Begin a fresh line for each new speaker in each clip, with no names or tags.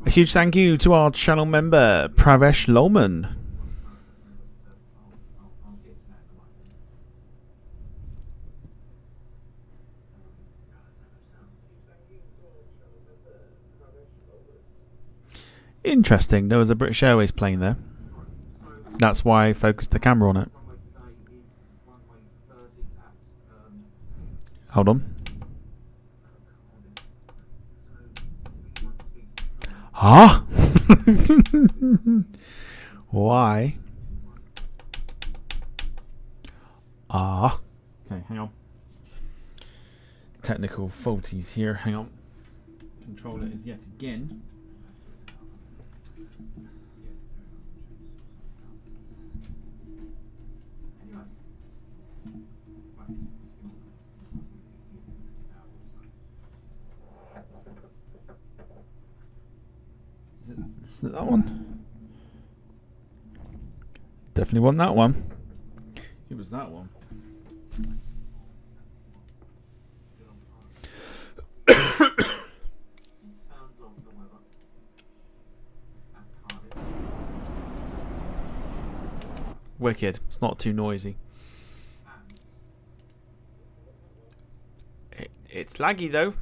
A huge thank you to our channel member, Pravesh Lohman. Interesting, there was a British Airways plane there. That's why I focused the camera on it. Hold on. Huh? Why? Okay, hang on. Technical faulties here, hang on. Controller is yet again. Is it that one? Definitely want that one. It was that one. Wicked. It's not too noisy. It's laggy though.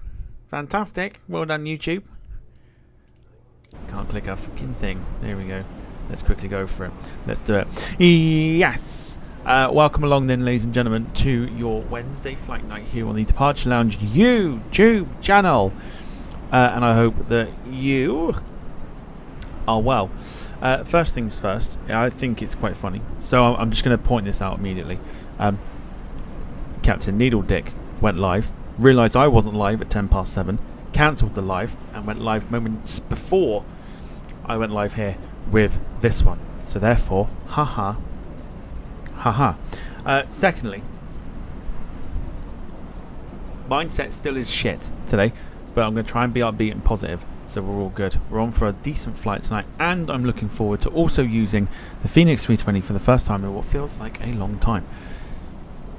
Fantastic. Well done, YouTube. Can't click a fucking thing. There we go. Let's quickly go for it. Let's do it. Yes. Welcome along then, ladies and gentlemen, to your Wednesday flight night here on the Departure Lounge YouTube channel. And I hope that you are well. First things first, I think it's quite funny. So I'm just going to point this out immediately. Captain Needledick went live. Realised I wasn't live at 7:10. Cancelled the live and went live moments before I went live here with this one. So therefore, haha. Secondly, mindset still is shit today, but I'm going to try and be upbeat and positive, so we're all good. We're on for a decent flight tonight, and I'm looking forward to also using the Fenix 320 for the first time in what feels like a long time.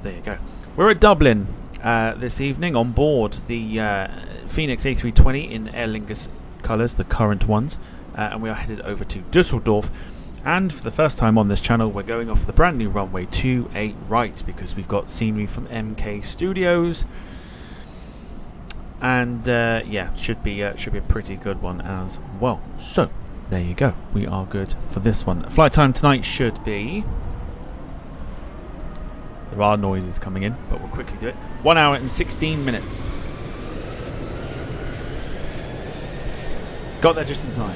There you go. We're at Dublin this evening on board the Fenix A320 in Aer Lingus colours, the current ones, and we are headed over to Dusseldorf. And for the first time on this channel, we're going off the brand new runway 28 right, because we've got scenery from MK Studios, and yeah, should be a pretty good one as well. So there you go, we are good for this one. Flight time tonight should be, there are noises coming in, but we'll quickly do it. 1 hour and 16 minutes. Got there just in time.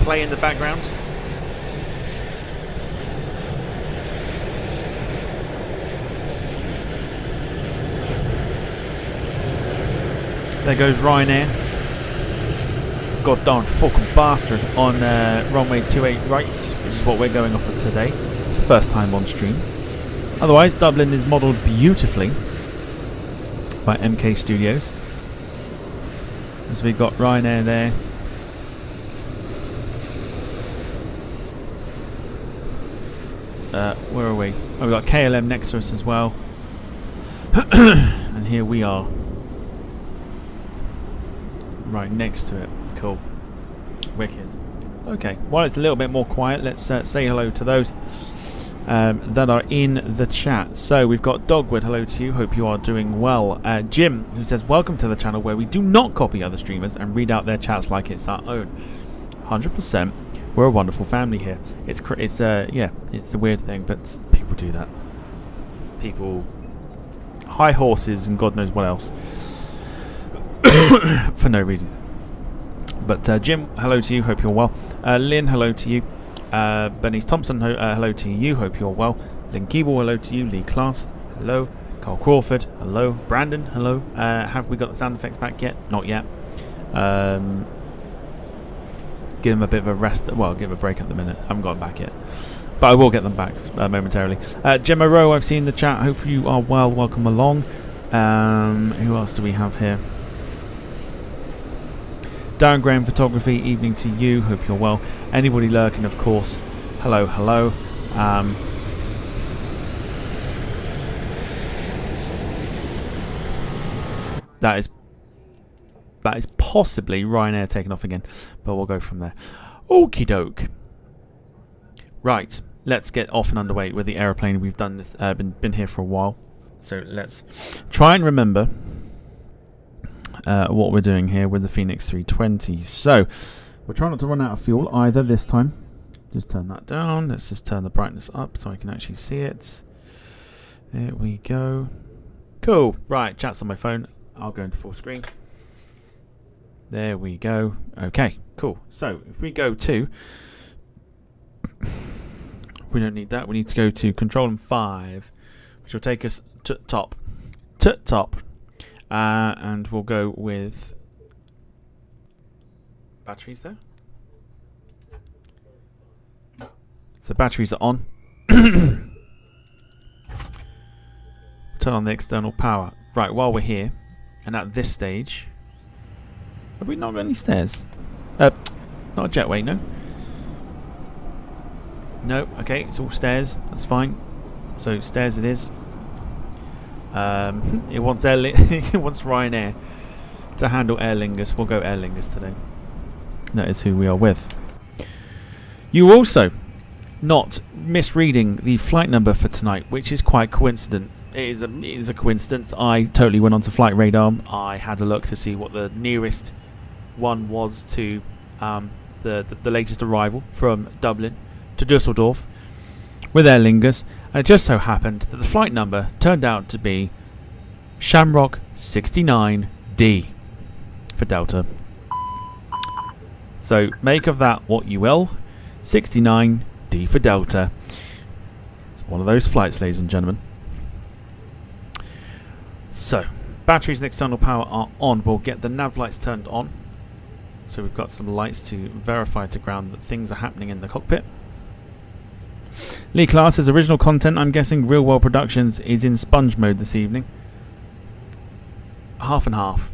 Play in the background. There goes Ryanair. God darn fucking bastard on runway 28 right, which is what we're going off of today. First time on stream. Otherwise, Dublin is modelled beautifully by MK Studios. As we've got Ryanair there. Where are we? Oh, we've got KLM next to us as well. And here we are. Right next to it. Cool. Wicked. Okay, while it's a little bit more quiet, let's say hello to those that are in the chat. So we've got Dogwood, hello to you, hope you are doing well. Jim, who says, welcome to the channel where we do not copy other streamers and read out their chats like it's our own. 100%. We're a wonderful family here. Yeah, it's a weird thing, but people do that. People, high horses and God knows what else. For no reason. But Jim, hello to you, hope you're well. Lynn, hello to you. Bernice Thompson, hello to you, hope you're well. Lynn Keeble, hello to you. Lee Class, hello. Carl Crawford, hello. Brandon, hello. Have we got the sound effects back yet? Not yet. Give them a bit of a rest. Well, give a break at the minute. I haven't got them back yet, but I will get them back momentarily. Gemma Rowe, I've seen the chat. Hope you are well. Welcome along. Who else do we have here? Darren Graham Photography, evening to you. Hope you're well. Anybody lurking, of course. Hello, hello. That is possibly Ryanair taking off again, but we'll go from there. Okie doke. Right, let's get off and underway with the aeroplane. We've done this, been here for a while, so let's try and remember what we're doing here with the Fenix 320. So we're trying not to run out of fuel either this time. Just turn that down. Let's just turn the brightness up so I can actually see it. There we go. Cool. Right, chat's on my phone. I'll go into full screen. There we go. Okay, cool. So if we go to, we don't need that. We need to go to Control and 5, which will take us to top. And we'll go with batteries there. So batteries are on. Turn on the external power. Right, while we're here, and at this stage, have we not got any stairs? Not a jetway, no. No, okay, it's all stairs. That's fine. So stairs it is. It wants it wants Ryanair to handle Aer Lingus. We'll go Aer Lingus today. That is who we are with. You also not misreading the flight number for tonight, which is quite coincident. It is a coincidence. I totally went onto Flight Radar. I had a look to see what the nearest one was to the latest arrival from Dublin to Dusseldorf with Aer Lingus, and it just so happened that the flight number turned out to be Shamrock 69D for Delta. So make of that what you will. 69D for Delta. It's one of those flights, ladies and gentlemen. So batteries and external power are on. We'll get the nav lights turned on. So we've got some lights to verify to ground that things are happening in the cockpit. Lee Class's original content, I'm guessing Real World Productions, is in sponge mode this evening. Half and half.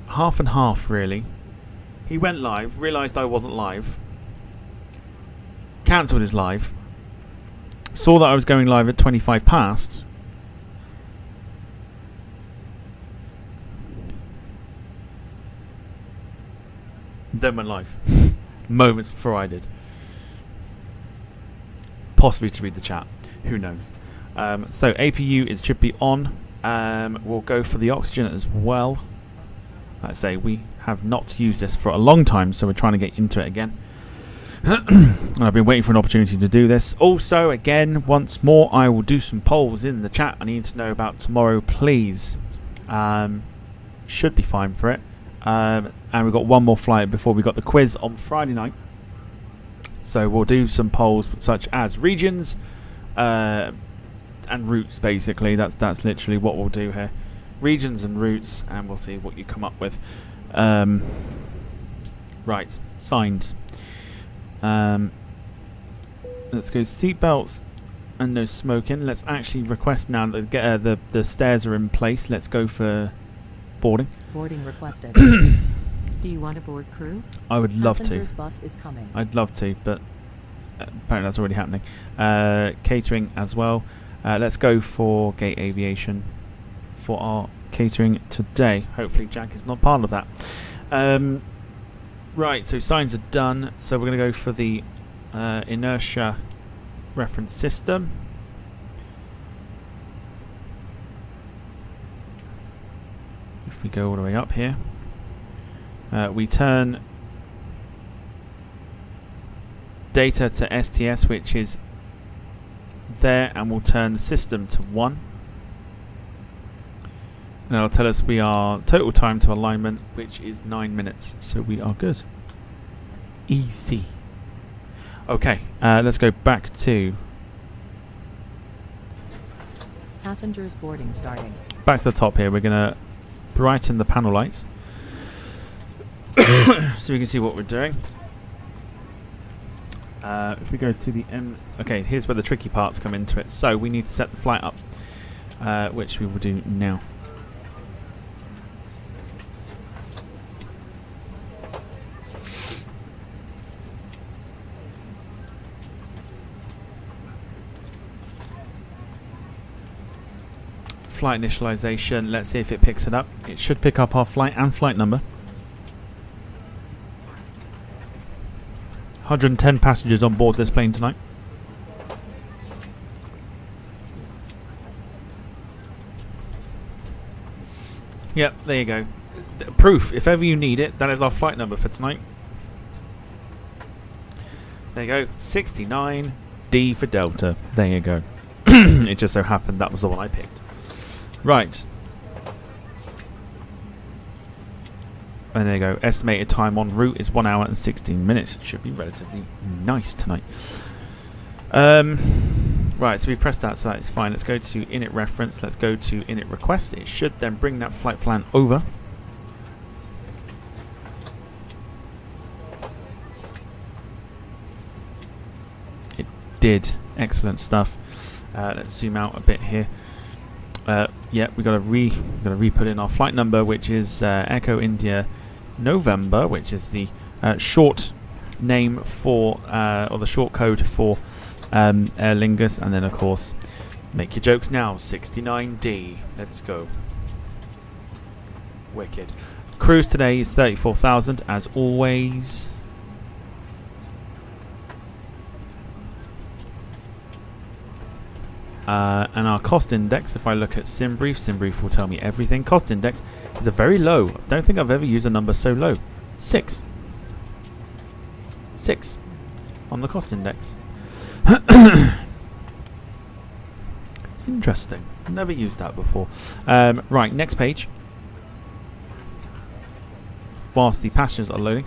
Half and half, really. He went live, realised I wasn't live, cancelled his live, saw that I was going live at 25 past, then went live. Moments before I did. Possibly to read the chat. Who knows? So APU should be on. We'll go for the oxygen as well. Like I say, we have not used this for a long time, so we're trying to get into it again. And I've been waiting for an opportunity to do this. Also, again, once more, I will do some polls in the chat. I need to know about tomorrow, please. Should be fine for it. And we've got one more flight before we got the quiz on Friday night. So we'll do some polls such as regions and routes, basically. That's literally what we'll do here. Regions and routes, and we'll see what you come up with. Right, signs. Let's go seatbelts and no smoking. Let's actually request now that the stairs are in place. Let's go for boarding.
Boarding requested. Do you want a board crew?
I would love to.
Passengers bus is coming.
I'd love to, but apparently that's already happening. Catering as well. Let's go for Gate Aviation for our catering today. Hopefully Jack is not part of that. Right, so signs are done. So we're going to go for the inertia reference system. If we go all the way up here, we turn data to STS, which is there, and we'll turn the system to 1. And it'll tell us we are total time to alignment, which is 9 minutes. So we are good. Easy. Okay, let's go back to
Passengers boarding starting.
Back to the top here. We're gonna brighten the panel lights so we can see what we're doing. If we go to the okay, here's where the tricky parts come into it. So we need to set the flight up, which we will do now. flight initialization. Let's see if it picks it up. It should pick up our flight and flight number. 110 passengers on board this plane tonight. Yep, there you go. Proof, if ever you need it, that is our flight number for tonight. There you go, 69D for Delta. There you go. It just so happened that was the one I picked. Right. And there you go. Estimated time en route is 1 hour and 16 minutes. Should be relatively nice tonight. Right, so we pressed that, so that's fine. Let's go to init reference. Let's go to init request. It should then bring that flight plan over. It did. Excellent stuff. Let's zoom out a bit here. Yeah, we got to re-put in our flight number, which is Echo India November, which is the short name for or the short code for Aer Lingus, and then of course make your jokes now. 69D. Let's go. Wicked. Cruise today is 34,000 as always. And our cost index, if I look at SimBrief will tell me everything. Cost index is a very low. I don't think I've ever used a number so low. 6. 6 on the cost index. Interesting. Never used that before. Right, next page. Whilst the passengers are loading,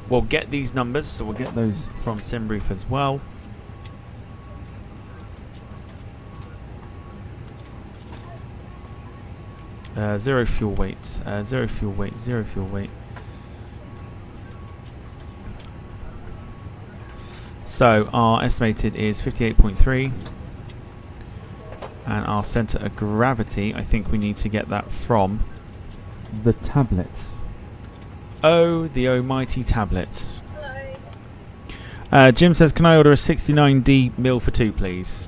we'll get these numbers, so we'll get those from SimBrief as well. Zero fuel weight, zero fuel weight, zero fuel weight. So our estimated is 58.3, and our centre of gravity, I think we need to get that from the tablet. Oh, the almighty tablet. Hello. Jim says, can I order a 69D meal for 2, please?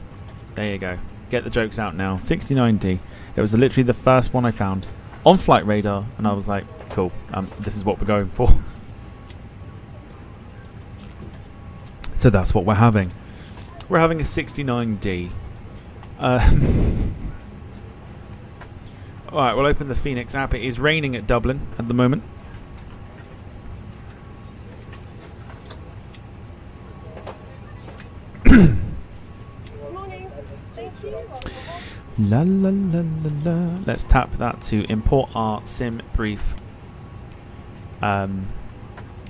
There you go. Get the jokes out now. 69D. It was literally the first one I found on Flight Radar, and I was like, cool, this is what we're going for. So that's what we're having. We're having a 69D. Alright, we'll open the Fenix app. It is raining at Dublin at the moment. La la la la la. Let's tap that to import our SimBrief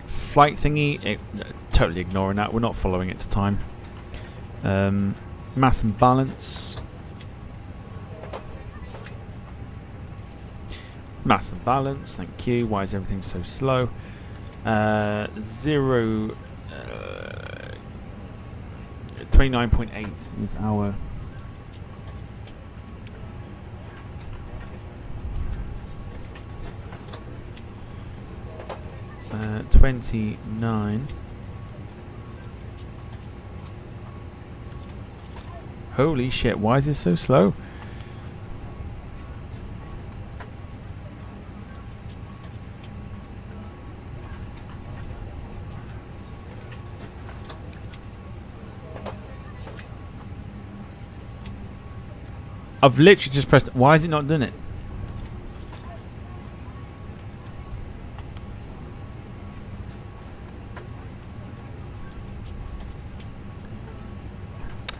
flight thingy. Totally ignoring that. We're not following it to time. Mass and balance. Mass and balance. Thank you. Why is everything so slow? 29.8 is our. 29. Holy shit, why is this so slow? I've literally just pressed. Why is it not doing it?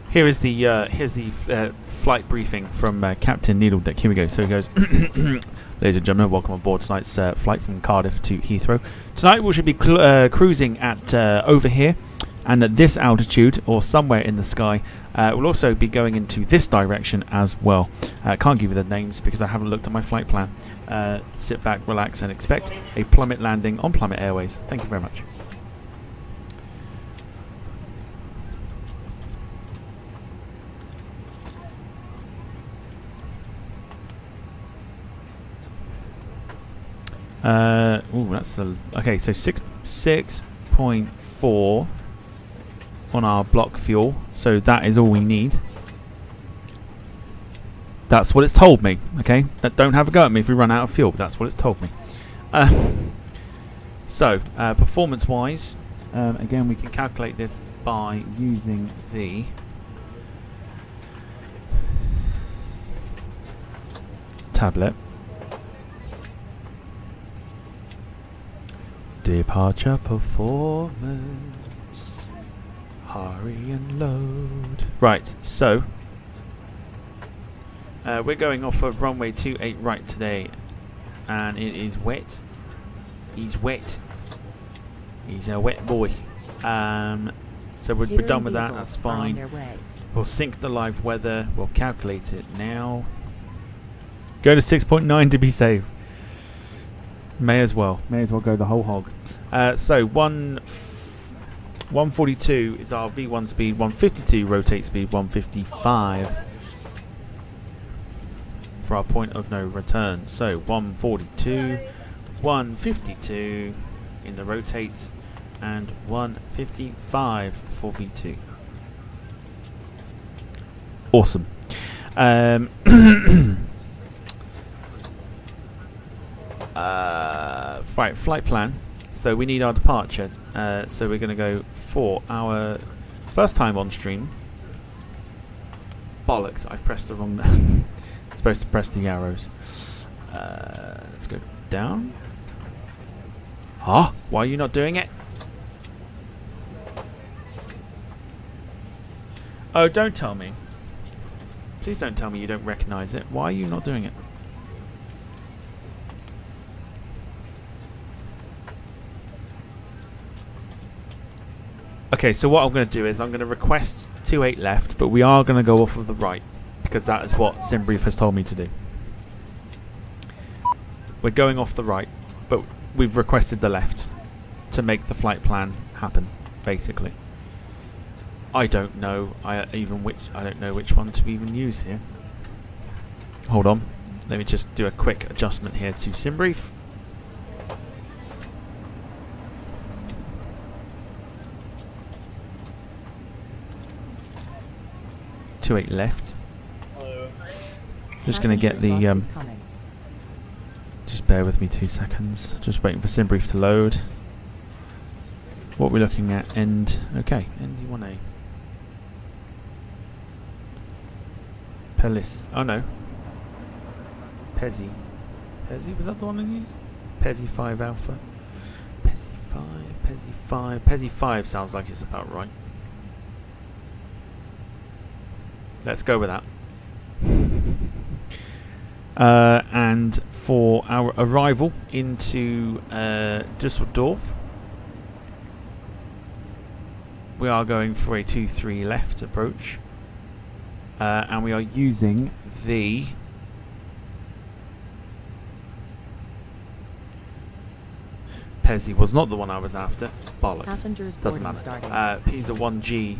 Here's the flight briefing from Captain Needledeck. Here we go. So he goes, ladies and gentlemen, welcome on board tonight's flight from Cardiff to Heathrow. Tonight we should be cruising at over here, and at this altitude or somewhere in the sky. We'll also be going into this direction as well. Can't give you the names because I haven't looked at my flight plan. Sit back, relax, and expect a plummet landing on Plummet Airways. Thank you very much. Ooh, that's the okay. So 6.4 on our block fuel. So that is all we need. That's what it's told me. Okay, don't have a go at me if we run out of fuel. But that's what it's told me. So performance-wise, again, we can calculate this by using the tablet. Departure performance. Hurry and load. Right, so we're going off of runway 28 right today, and it is wet. He's wet. He's a wet boy. So we're done with that. That's fine. We'll sync the live weather. We'll calculate it now. Go to 6.9 to be safe. May as well go the whole hog. So 142 is our V1 speed, 152 rotate speed, 155 for our point of no return. So 142, 152 in the rotate, and 155 for V2. Awesome. Right, flight plan. So we need our departure. So we're going to go for our first time on stream. Bollocks! I've pressed the wrong. Supposed to press the arrows. Let's go down. Huh? Why are you not doing it? Oh, don't tell me. Please don't tell me you don't recognize it. Why are you not doing it? Okay, so what I'm going to do is I'm going to request 28 left, but we are going to go off of the right, because that is what SimBrief has told me to do. We're going off the right, but we've requested the left to make the flight plan happen, basically. I don't know I don't know which one to even use here. Hold on. Let me just do a quick adjustment here to SimBrief. To 8 left. Just going to get the just bear with me 2 seconds. Just waiting for SimBrief to load. What we're looking at, end. Okay, ND1A. Pelis. Oh no. Pezzi. Pezzi, was that the one in you? Pezzi 5 Alpha. Pezzi 5, Pezzi 5. Pezzi 5 sounds like it's about right. Let's go with that. And for our arrival into Dusseldorf, we are going for a 2-3 left approach, and we are using the Pezzi was not the one I was after. Bollocks.
Passengers
Doesn't
boarding
matter.
starting.
Pisa 1G.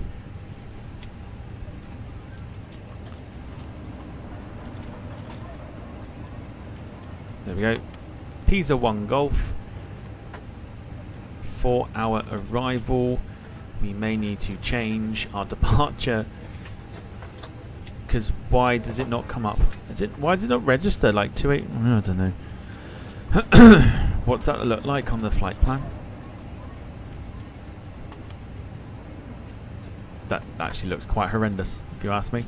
There we go. Pisa 1 Golf. For our arrival, we may need to change our departure. Because why does it not come up? Why does it not register like 28? I don't know. What's that look like on the flight plan? That actually looks quite horrendous, if you ask me.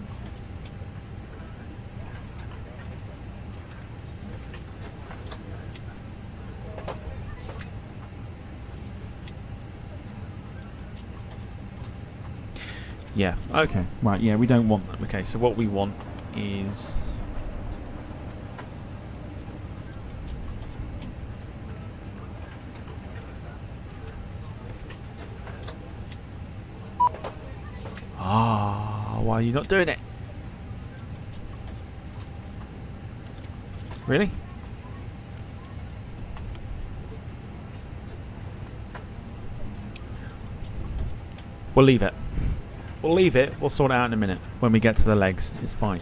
Yeah, okay. Right, yeah, we don't want that. Okay, so what we want is... why are you not doing it? Really? We'll leave it. We'll leave it. We'll sort it out in a minute when we get to the legs. It's fine.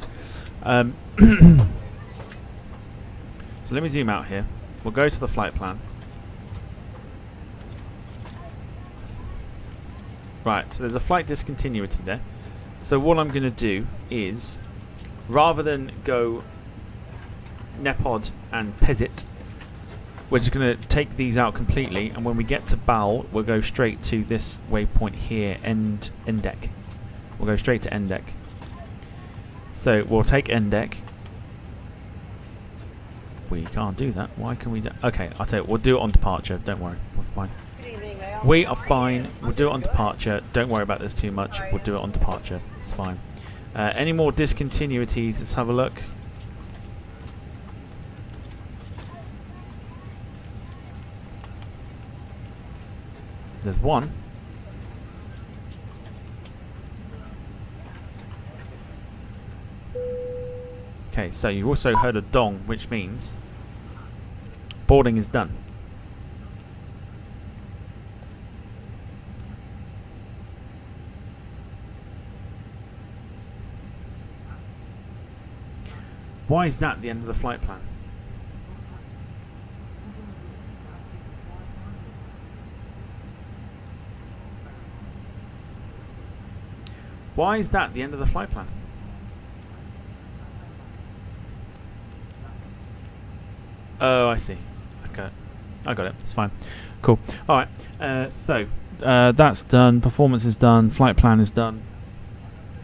So let me zoom out here. We'll go to the flight plan. Right, so there's a flight discontinuity there. So what I'm going to do is rather than go Nepod and Pesit, we're just going to take these out completely, and when we get to Bal, we'll go straight to this waypoint here, end deck. We'll go straight to end deck. So we'll take end deck. We can't do that. Why can we do? Okay, I'll tell you. We'll do it on departure. Don't worry. We're fine. We are fine. We'll do it on departure. Don't worry about this too much. We'll do it on departure. It's fine. Any more discontinuities? Let's have a look. There's one. Okay, so you also heard a dong, which means boarding is done. Why is that the end of the flight plan? Why is that the end of the flight plan? Oh, I see. Okay, I got it. It's fine. Cool. All right. So that's done. Performance is done. Flight plan is done.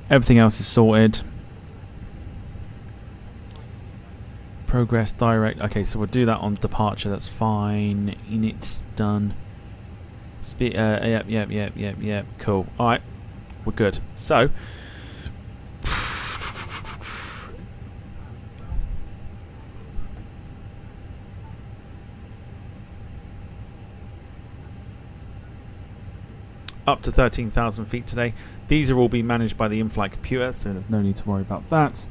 Everything else is sorted. Progress direct. Okay, so we'll do that on departure. That's fine. Init done. Yep. Cool. All right. We're good. So, up to 13,000 feet today. These are all being managed by the in-flight computer, so there's no need to worry about that.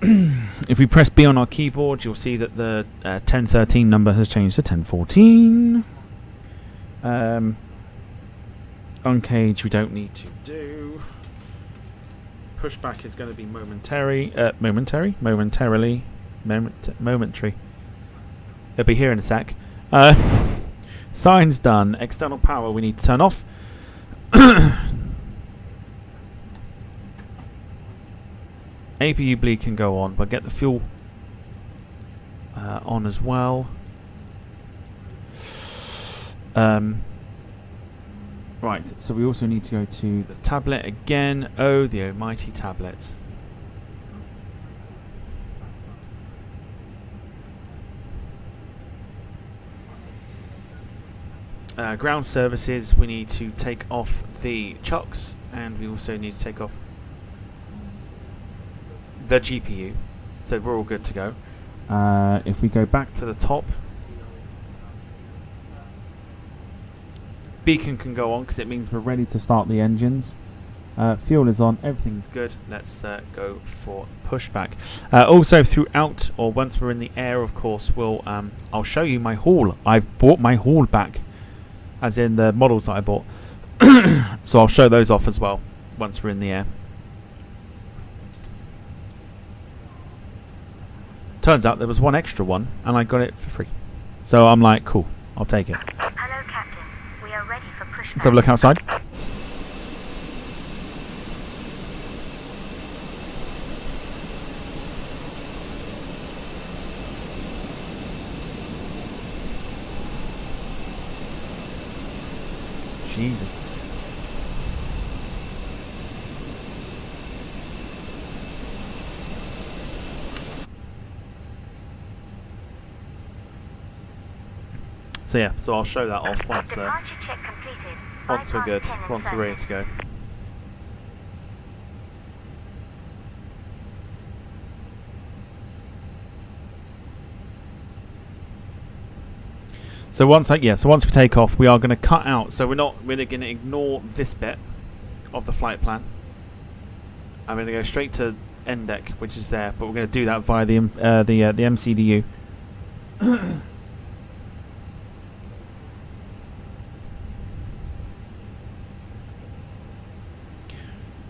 If we press B on our keyboard, you'll see that the 1013 number has changed to 1014. Uncage we don't need to do. Pushback is going to be momentary. Momentary. It'll be here in a sec. Signs done. External power we need to turn off. APU bleed can go on, but get the fuel on as well. Right, so we also need to go to the tablet again. Oh, the almighty tablet. Ground services, we need to take off the chocks, and we also need to take off the GPU. So we're all good to go. If we go back to the top, beacon can go on because it means we're ready to start the engines. Fuel is on, everything's good. Let's go for pushback. Also throughout, or once we're in the air, of course, we'll I'll show you my haul. I've bought my haul back, as in the models that I bought. So I'll show those off as well once we're in the air. Turns out there was one extra one and I got it for free. So I'm like, cool, I'll take it.
Hello, Captain. We are ready for pushback.
Let's have a look outside. Jesus. So yeah, so I'll show that off once
Departure check completed.
once we're good,
5 past 10
once we're ready to go. So once we take off, we are going to cut out. So we're going to ignore this bit of the flight plan. I'm going to go straight to end deck, which is there, but we're going to do that via the MCDU.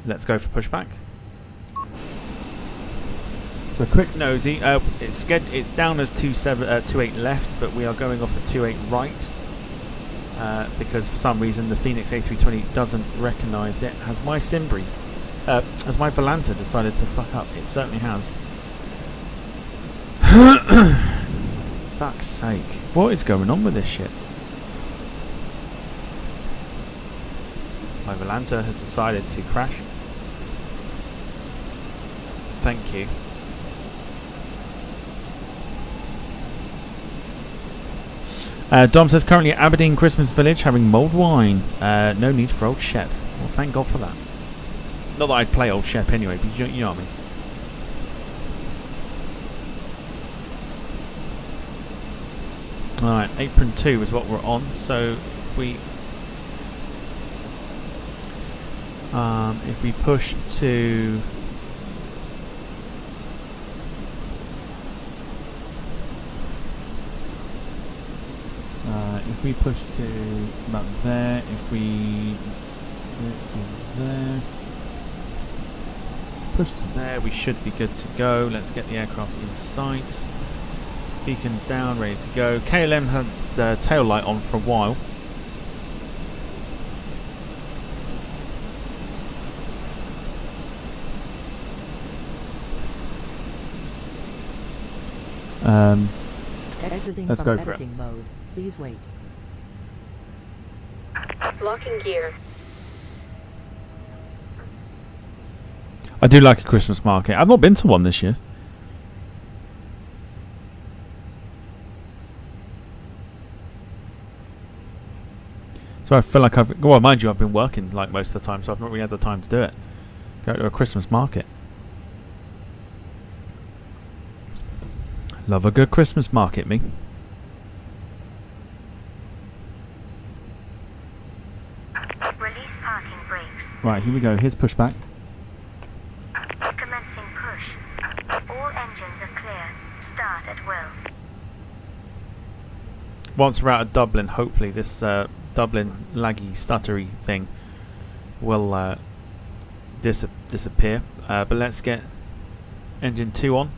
Let's go for pushback. So a quick nosy. It's down as 28 left, but we are going off the 28 right because for some reason the Fenix A320 doesn't recognise it as my sim brief. Has my Volanta decided to fuck up? It certainly has. Fuck's sake. What is going on with this shit? My Volanta has decided to crash. Thank you. Dom says currently at Aberdeen Christmas Village having mulled wine. No need for old Shep. Well, thank God for that. Not that I'd play old Shep anyway, but you know what I mean. Alright, apron 2 is what we're on. So if we push to about there, if we to there, push to there, we should be good to go. Let's get the aircraft in sight. Beacons down, ready to go. KLM has tail light on for a while.
Exiting
let's
from
go for it.
editing mode. Please wait.
Locking gear.
I do like a Christmas market. I've not been to one this year. So I feel like well, mind you, I've been working like most of the time, so I've not really had the time to do it. Go to a Christmas market. Love a good Christmas market, me.
Release parking brakes.
Right, here we go. Here's pushback.
Commencing push. All engines are clear. Start at will.
Once we're out of Dublin, hopefully this Dublin laggy, stuttery thing will disappear. But let's get engine 2 on.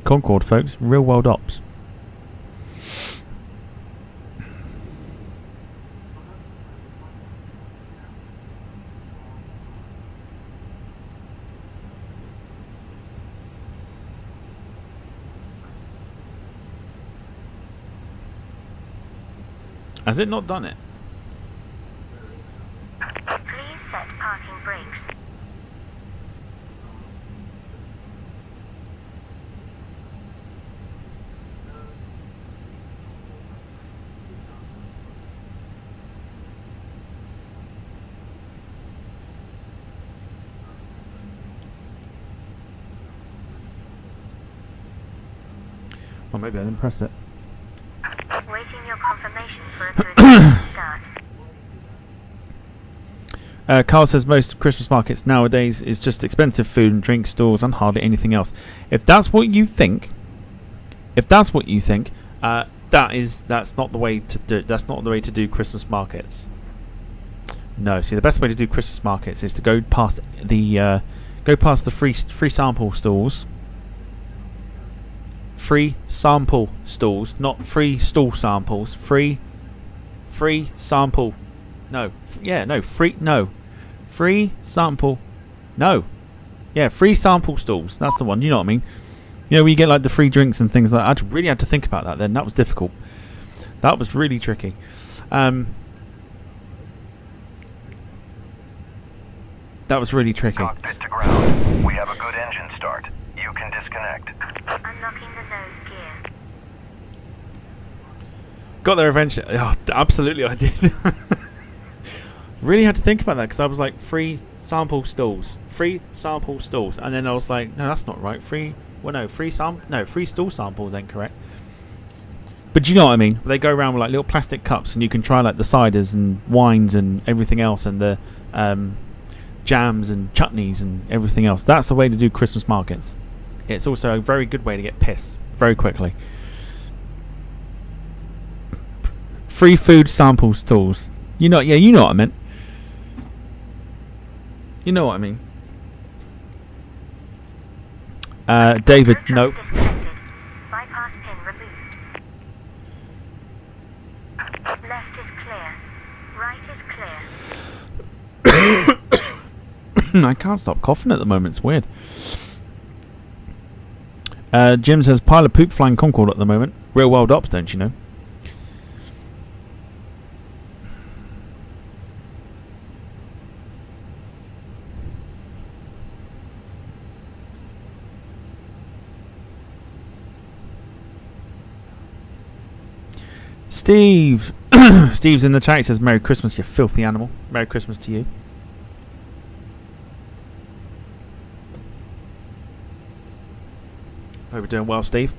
Concorde, folks, real world ops. Has it not done it?
Please set parking brakes.
Or maybe I didn't press it.
Waiting your confirmation for a good start.
Carl says most Christmas markets nowadays is just expensive food and drink stores and hardly anything else. If that's what you think, that's not the way to do. That's not the way to do Christmas markets. No, see, the best way to do Christmas markets is to go past the free sample stalls. Free sample stalls, not free stall samples. Free sample. No, free sample. No, yeah, free sample stalls. That's the one. You know what I mean? You know, where you get like the free drinks and things like that. I really had to think about that then. That was difficult. That was really tricky. That was really tricky.
Cockpit to ground. We have a good engine start. You can disconnect.
Unlocking the nose gear.
Got there eventually. Oh, absolutely, I did. Really had to think about that because I was like, free sample stalls, and then I was like, no, that's not right. Free stall samples ain't correct. But you know what I mean? They go around with like little plastic cups, and you can try like the ciders and wines and everything else, and the jams and chutneys and everything else. That's the way to do Christmas markets. It's also a very good way to get pissed very quickly. Free food sample stalls. You know, yeah, you know what I meant. You know what I mean. David, no.
Disconnected. Bypass pin removed. Left is clear. Right is clear.
I can't stop coughing at the moment. It's weird. Jim says pile of poop flying Concorde at the moment. Real world ops, don't you know? Steve! Steve's in the chat. He says, Merry Christmas, you filthy animal. Merry Christmas to you. Hope you're doing well, Steve.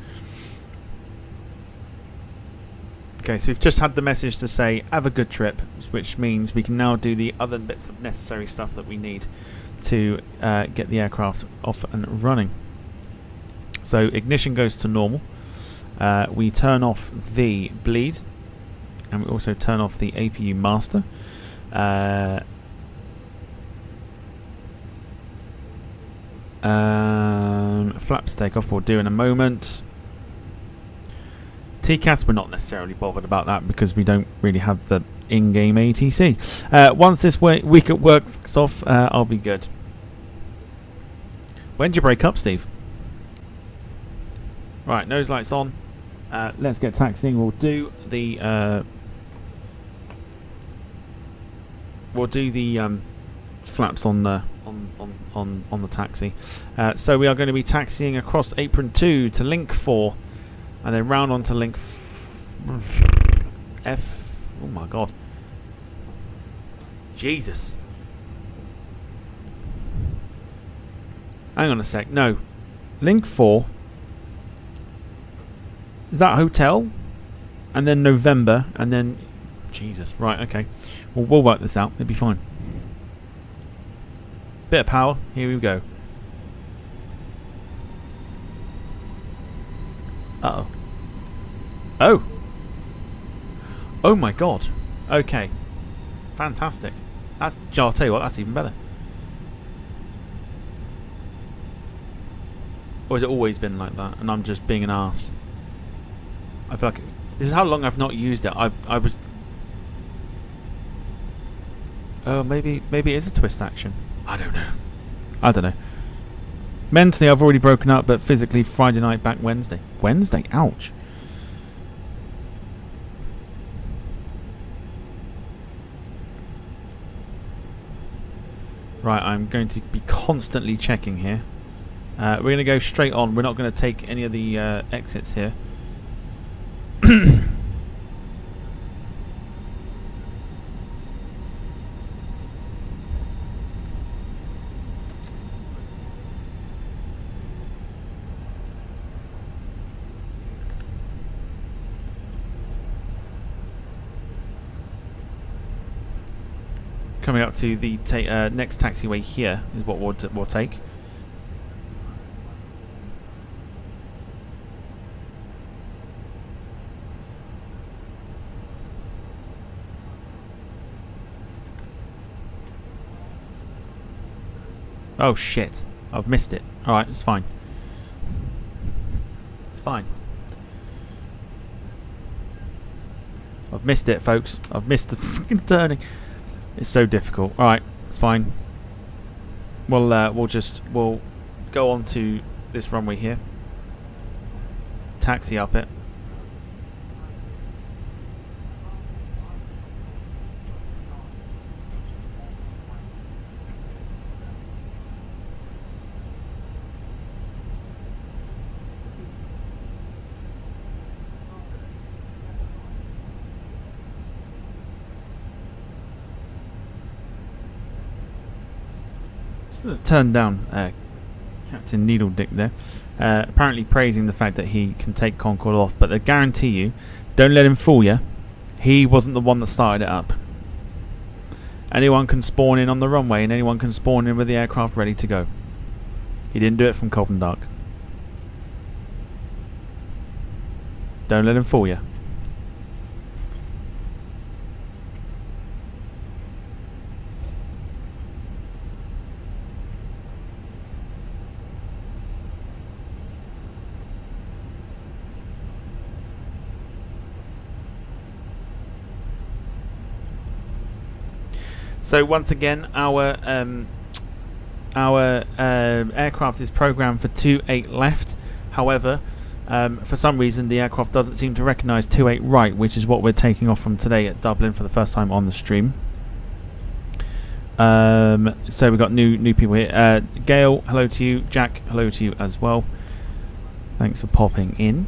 Okay, so we've just had the message to say, have a good trip, which means we can now do the other bits of necessary stuff that we need to get the aircraft off and running. So ignition goes to normal. We turn off the bleed. And we also turn off the APU master. Flaps take off, we'll do in a moment. TCAS, we're not necessarily bothered about that because we don't really have the in-game ATC. Once this week at work is off, I'll be good. When did you break up, Steve? Right, nose lights on. Let's get taxiing. We'll do the flaps on the taxi. So we are going to be taxiing across apron 2 to link 4, and then round on to link F. Oh my god! Jesus! Hang on a sec. No, link 4. Is that hotel? And then November, and then Jesus. Right, okay. Well, we'll work this out. It'll be fine. Bit of power. Here we go. Uh-oh. Oh! Oh my god. Okay. Fantastic. I'll tell you what, that's even better. Or has it always been like that, and I'm just being an arse? I feel like this is how long I've not used it. I was. Oh, maybe it is a twist action. I don't know. Mentally, I've already broken up, but physically, Friday night back Wednesday. Wednesday, ouch. Right, I'm going to be constantly checking here. We're going to go straight on. We're not going to take any of the exits here. Coming up to the next taxiway here is what we'll take. Oh shit, I've missed it. Alright, it's fine. It's fine. I've missed it, folks. I've missed the fucking turning. It's so difficult. Alright, it's fine. We'll go on to this runway here. Taxi up it. Turned down Captain Needledick there, apparently praising the fact that he can take Concorde off, but I guarantee you, don't let him fool you, he wasn't the one that started it up. Anyone can spawn in on the runway and anyone can spawn in with the aircraft ready to go. He didn't do it from cold and dark. Don't let him fool you. So once again, our aircraft is programmed for 28 left. However, for some reason the aircraft doesn't seem to recognise 28 right, which is what we're taking off from today at Dublin for the first time on the stream. So we've got new people here. Gail, hello to you. Jack, hello to you as well. Thanks for popping in.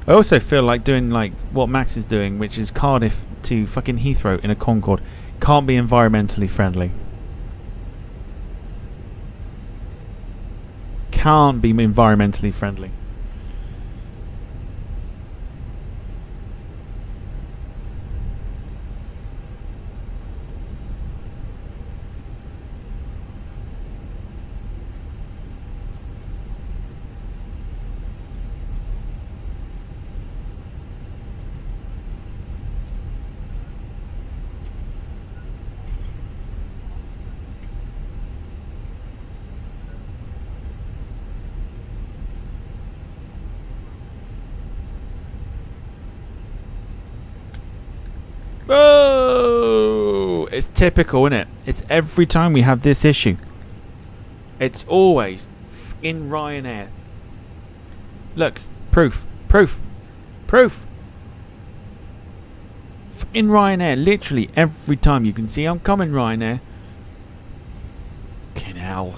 I also feel like doing like what Max is doing, which is Cardiff to fucking Heathrow in a Concorde. Can't be environmentally friendly. Can't be environmentally friendly. Oh, it's typical, isn't it? It's every time we have this issue. It's always in Ryanair. Look, proof. In Ryanair, literally every time you can see I'm coming, Ryanair. Fucking hell.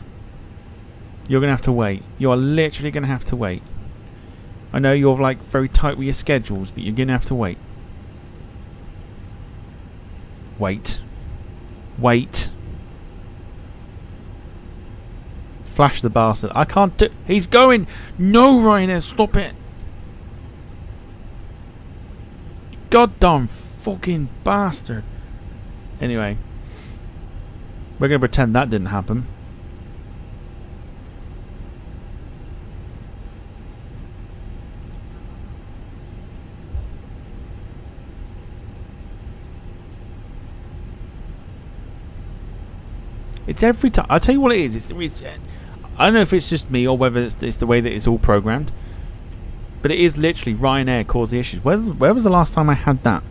You're going to have to wait. You're literally going to have to wait. I know you're like very tight with your schedules, but you're going to have to wait. Wait. Flash the bastard. I can't do... He's going! No, Ryanair, stop it! Goddamn fucking bastard. Anyway. We're going to pretend that didn't happen. It's every time. I'll tell you what it is. It's, I don't know if it's just me or whether it's the way that it's all programmed. But it is literally Ryanair cause the issues. Where was the last time I had that?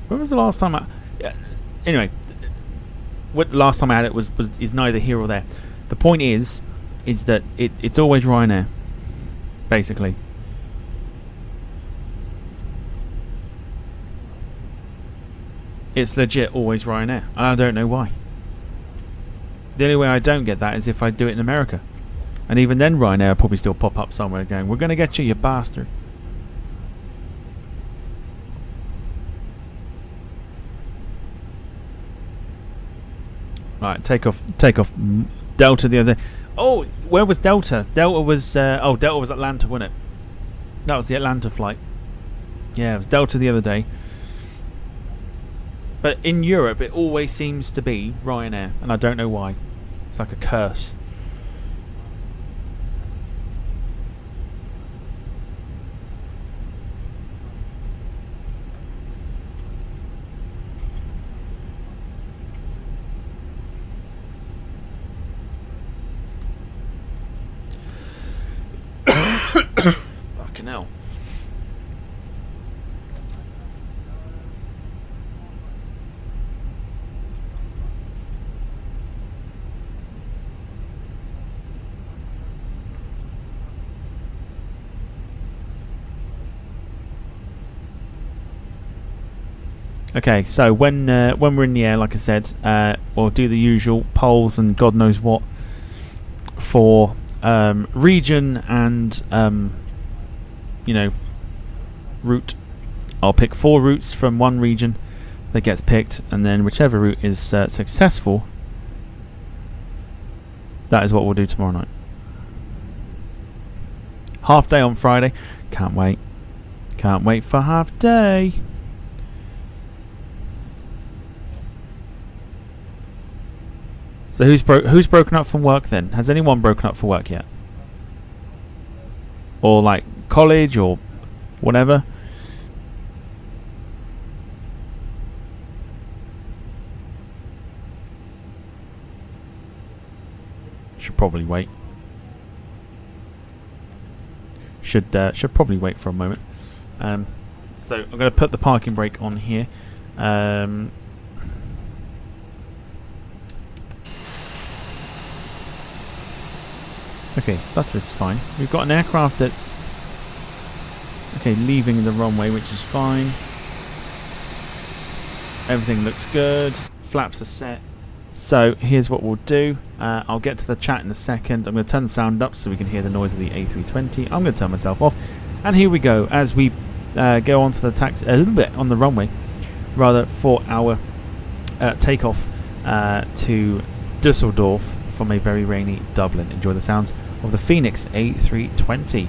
When was the last time I... Yeah, anyway, what the last time I had it is neither here or there. The point is that it's always Ryanair, basically. It's legit always Ryanair, and I don't know why. The only way I don't get that is if I do it in America, and even then Ryanair will probably still pop up somewhere going, "We're going to get you, you bastard." Right, take off Delta the other day. Oh, where was Delta? Delta was Delta was Atlanta, wasn't it? That was the Atlanta flight. Yeah, it was Delta the other day. But in Europe it always seems to be Ryanair, and I don't know why. It's like a curse. Fucking hell. Okay, so when we're in the air, like I said, we'll do the usual polls and God knows what for region and route. I'll pick 4 routes from one region that gets picked, and then whichever route is successful, that is what we'll do tomorrow night. Half day on Friday. Can't wait for half day. So who's broken up from work then? Has anyone broken up for work yet? Or like college or whatever? probably wait. Should probably wait for a moment. So I'm going to put the parking brake on here. Okay, stutter is fine. We've got an aircraft that's leaving the runway, which is fine. Everything looks good. Flaps are set. So here's what we'll do. I'll get to the chat in a second. I'm going to turn the sound up so we can hear the noise of the A320. I'm going to turn myself off. And here we go as we go onto the taxi a little bit on the runway, rather, for our takeoff to Dusseldorf from a very rainy Dublin. Enjoy the sounds of the Fenix A320.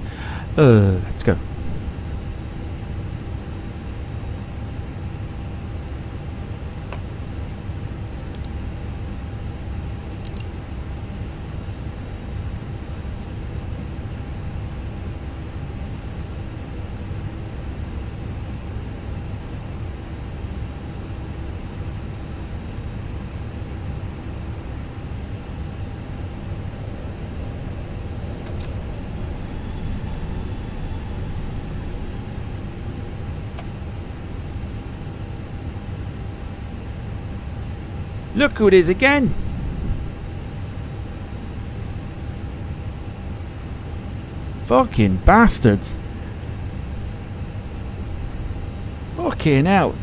Let's go. Look who it is again! Fucking bastards! Fucking hell!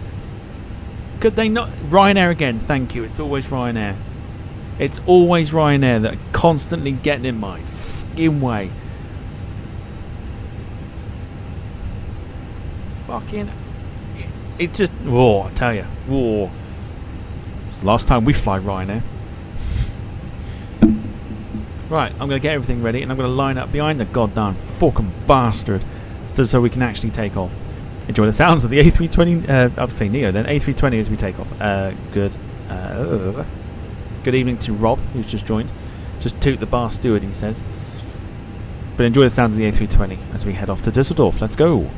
Could they not? Ryanair again, thank you. It's always Ryanair. It's always Ryanair that are constantly getting in my fucking way. Fucking... It just... Oh, I tell you. Oh. Last time we fly Ryanair. Right, I'm going to get everything ready and I'm going to line up behind the goddamn fucking bastard so we can actually take off. Enjoy the sounds of the A320, I'll say Neo then, A320 as we take off. Good evening to Rob, who's just joined. Just toot the bar steward, he says. But enjoy the sounds of the A320 as we head off to Dusseldorf. Let's go.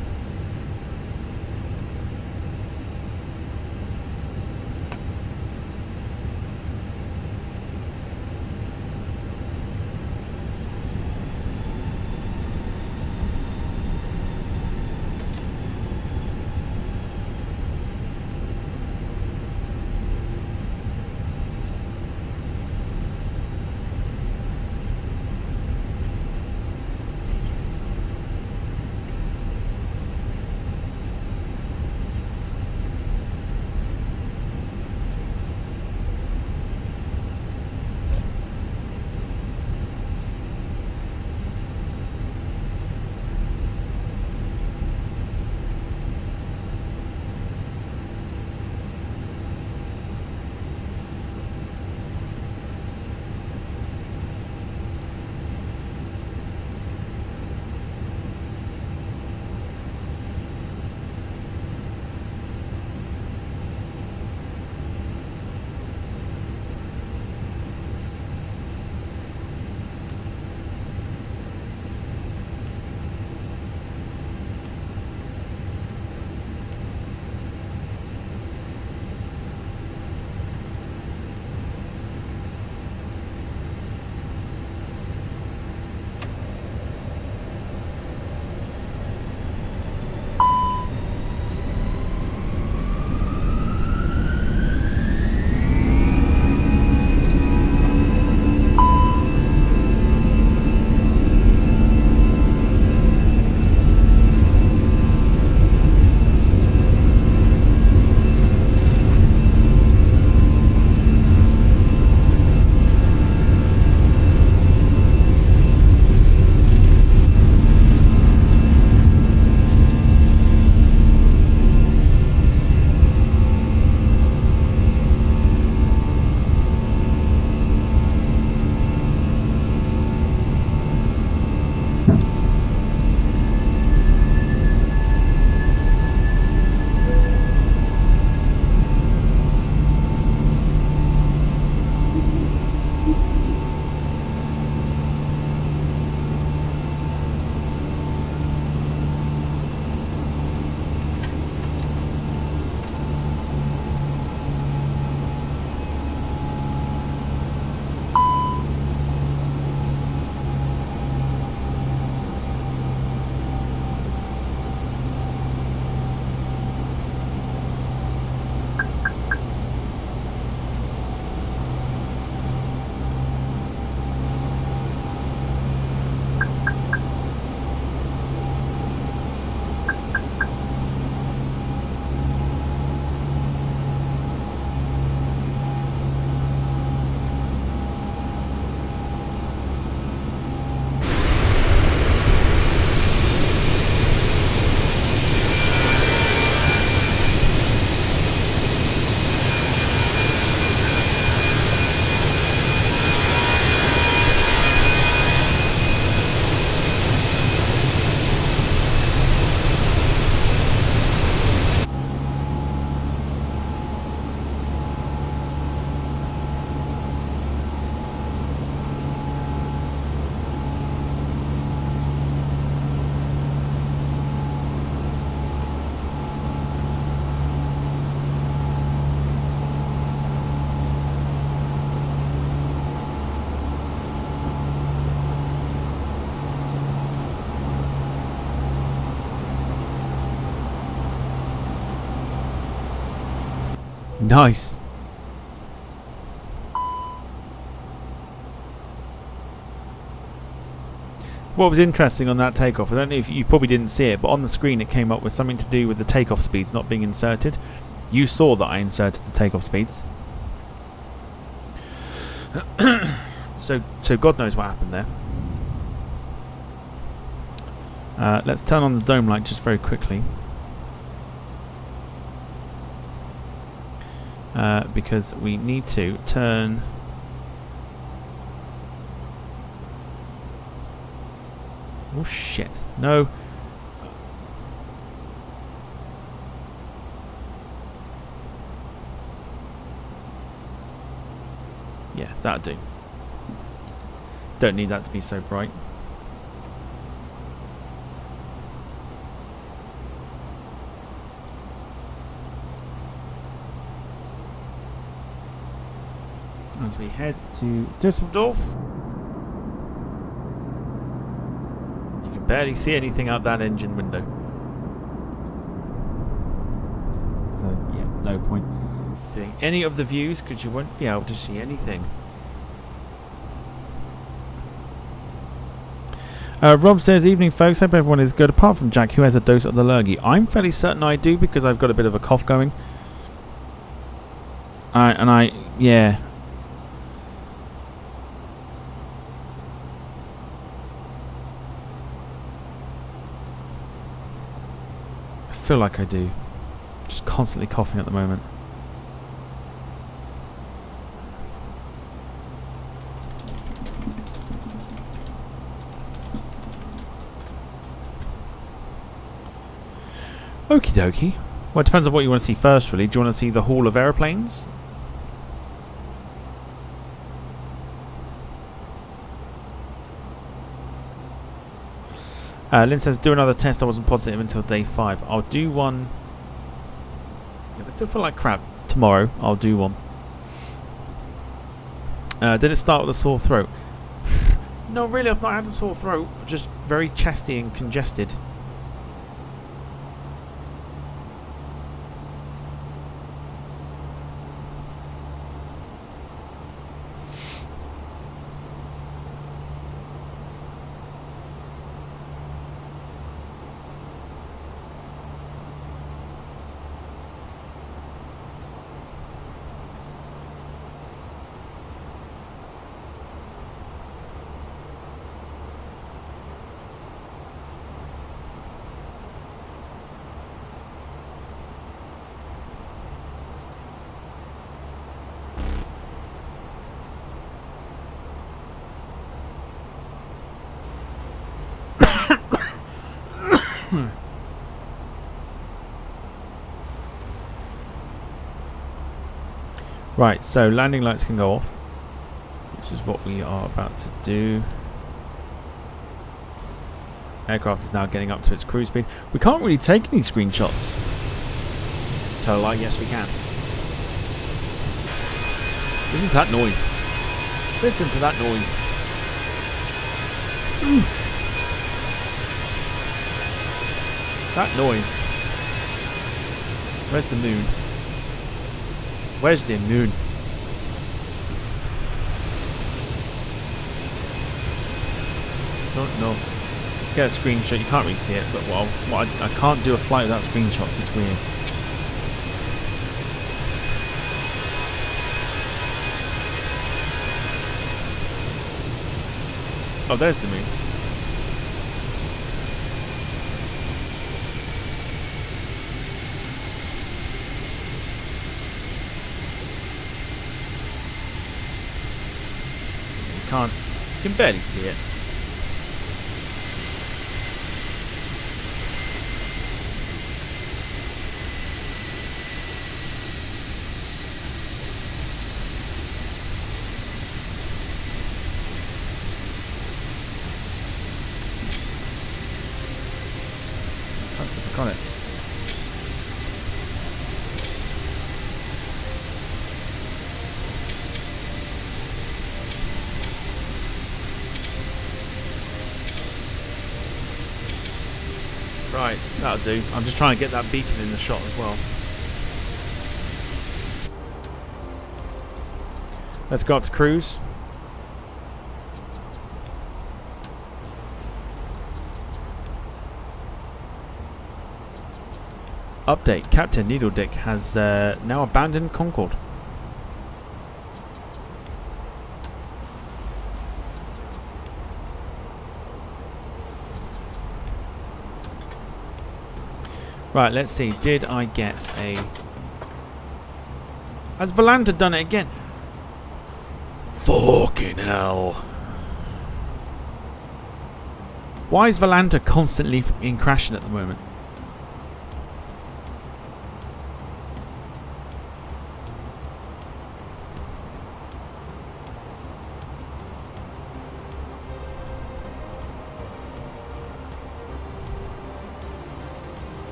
Nice. What was interesting on that takeoff, I don't know if you probably didn't see it, but on the screen it came up with something to do with the takeoff speeds not being inserted. You saw that I inserted the takeoff speeds. So God knows what happened there. Let's turn on the dome light just very quickly. Because we need to turn... Oh shit, no. Yeah, that'll do. Don't need that to be so bright. As we head to Dusseldorf. You can barely see anything out that engine window. So, yeah, no point doing any of the views because you won't be able to see anything. Rob says, evening folks, hope everyone is good apart from Jack who has a dose of the lurgy. I'm fairly certain I do because I've got a bit of a cough going. Yeah. I feel like I do. Just constantly coughing at the moment. Okie dokie. Well, it depends on what you want to see first, really. Do you want to see the Hall of Aeroplanes? Lynn says, do another test. I wasn't positive until day 5. I'll do one. If I still feel like crap tomorrow, I'll do one. Did it start with a sore throat? No, really, I've not had a sore throat. Just very chesty and congested. Right, so landing lights can go off, which is what we are about to do. Aircraft is now getting up to its cruise speed. We can't really take any screenshots. Tell a lie, yes we can. Listen to that noise. Listen to that noise. Oof. That noise. Where's the moon? Where's the moon? Don't know. Let's get a screenshot. You can't really see it, but I can't do a flight without screenshots. It's weird. Oh, there's the moon. You can barely see it. I got it. Right, that'll do. I'm just trying to get that beacon in the shot as well. Let's go up to cruise. Update. Captain Needledick has now abandoned Concorde. Right, let's see. Did I get a... Has Valanta done it again? Fucking hell. Why is Valanta constantly in crashing at the moment?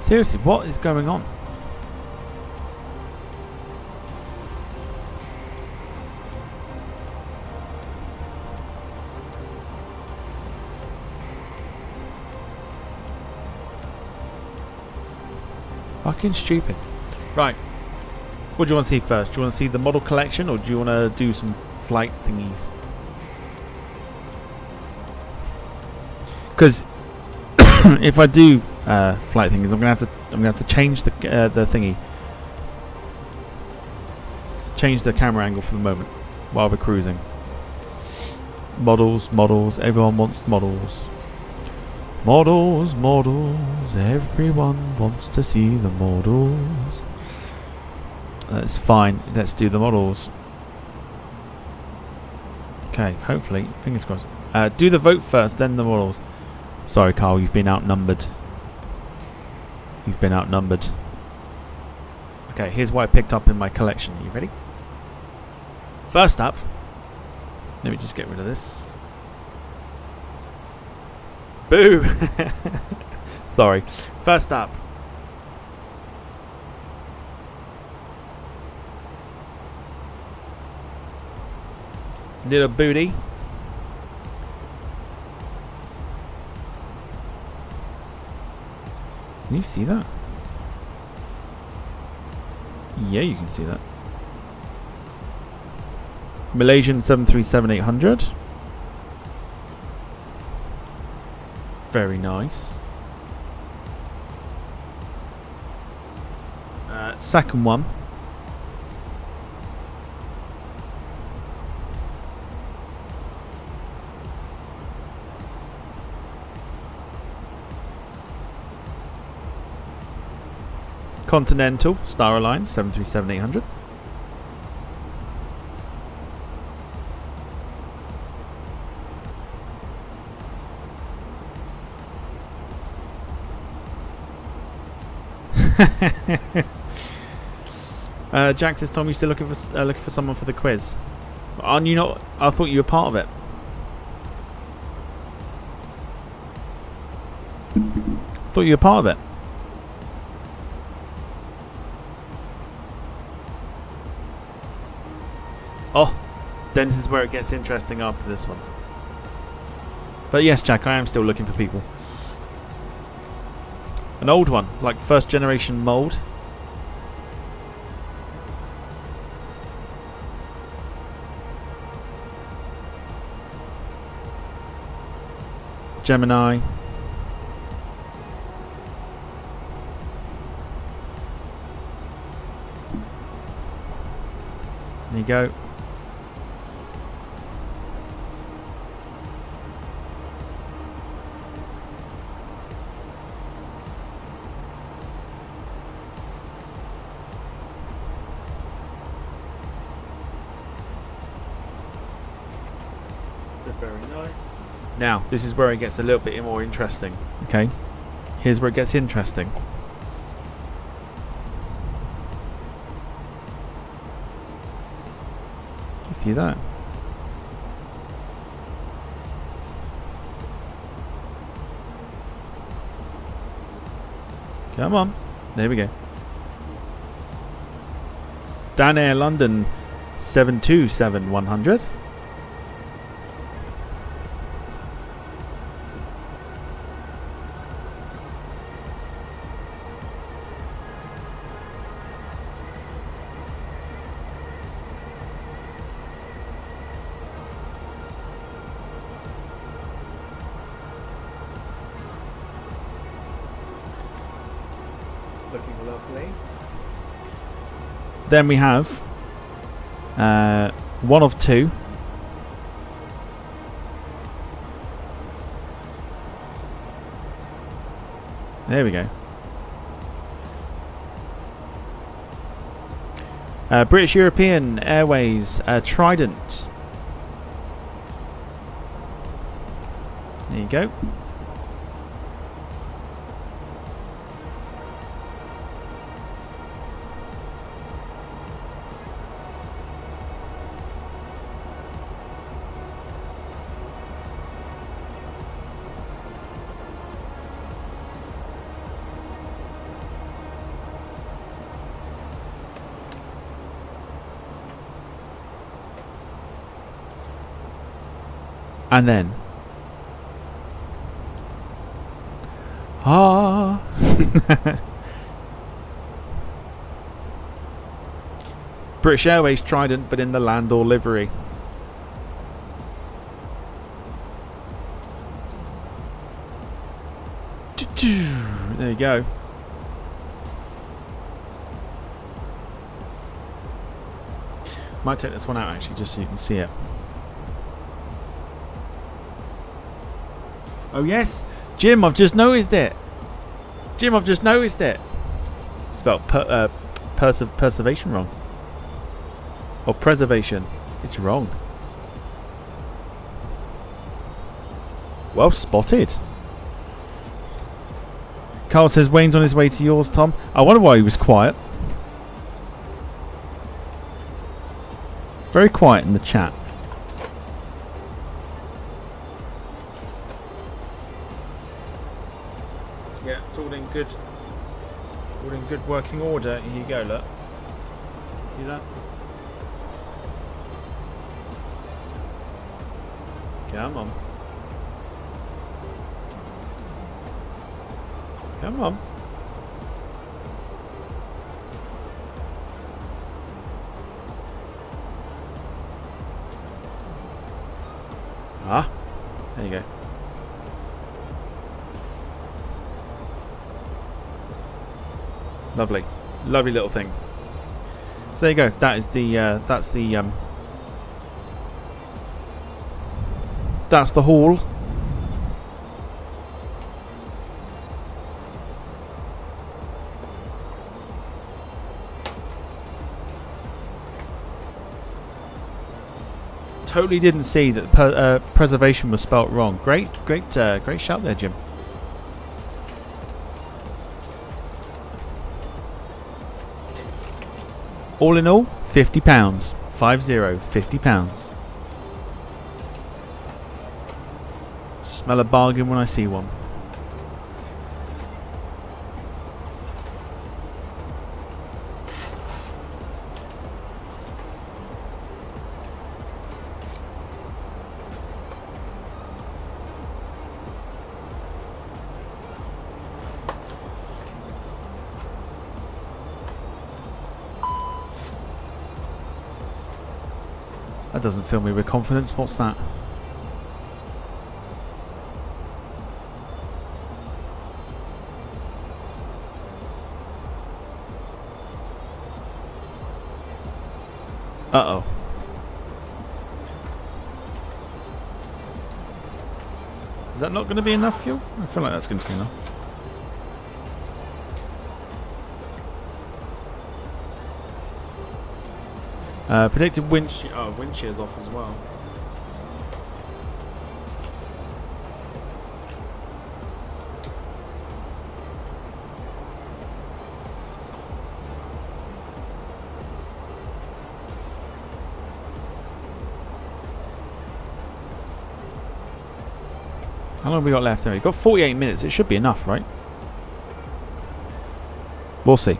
Seriously, what is going on? Fucking stupid. Right. What do you want to see first? Do you want to see the model collection or do you want to do some flight thingies? Because if I do flight thingies, I'm gonna have to change the thingy, change the camera angle for the moment while we're cruising. Models, models. Everyone wants models. Models, models. Everyone wants to see the models. That's fine. Let's do the models. Okay. Hopefully, fingers crossed. Do the vote first, then the models. Sorry, Carl, you've been outnumbered. You've been outnumbered. Okay, here's what I picked up in my collection. Are you ready? First up, let me just get rid of this. Boo! Sorry. First up. Little booty. Can you see that? Yeah, you can see that. Malaysian 737-800. Very nice. Second one. Continental Star Alliance 737-800. Jack says, Tom, you still looking for someone for the quiz? Aren't you not? I thought you were part of it. Thought you were part of it. Oh, then this is where it gets interesting after this one. But yes, Jack, I am still looking for people. An old one, like first generation mold. Gemini. There you go. Very nice. Now, this is where it gets a little bit more interesting. Okay, here's where it gets interesting. You see that? Come on. There we go. Dan Air London 727-100. Looking lovely. Then we have one of two. There we go. British European Airways Trident. There you go. And then British Airways Trident, but in the Landor livery. There you go. Might take this one out actually, just so you can see it. Oh yes, Jim, I've just noticed it. Jim, I've just noticed it. Spelled preservation wrong. Or preservation. It's wrong. Well spotted. Carl says Wayne's on his way to yours, Tom. I wonder why he was quiet. Very quiet in the chat. Yeah, it's all in good working order. Here you go, look. See that? Come on. Come on. Ah, there you go. Lovely, lovely little thing. So there you go. That is the that's the haul. Totally didn't see that preservation was spelt wrong. Great shout there, Jim. All in all, £50. £50. Smell a bargain when I see one. That doesn't fill me with confidence. What's that? Uh-oh. Is that not going to be enough fuel? I feel like that's going to be enough. Predicted wind shear's off as well. How long have we got left? We've got 48 minutes. It should be enough, right? We'll see.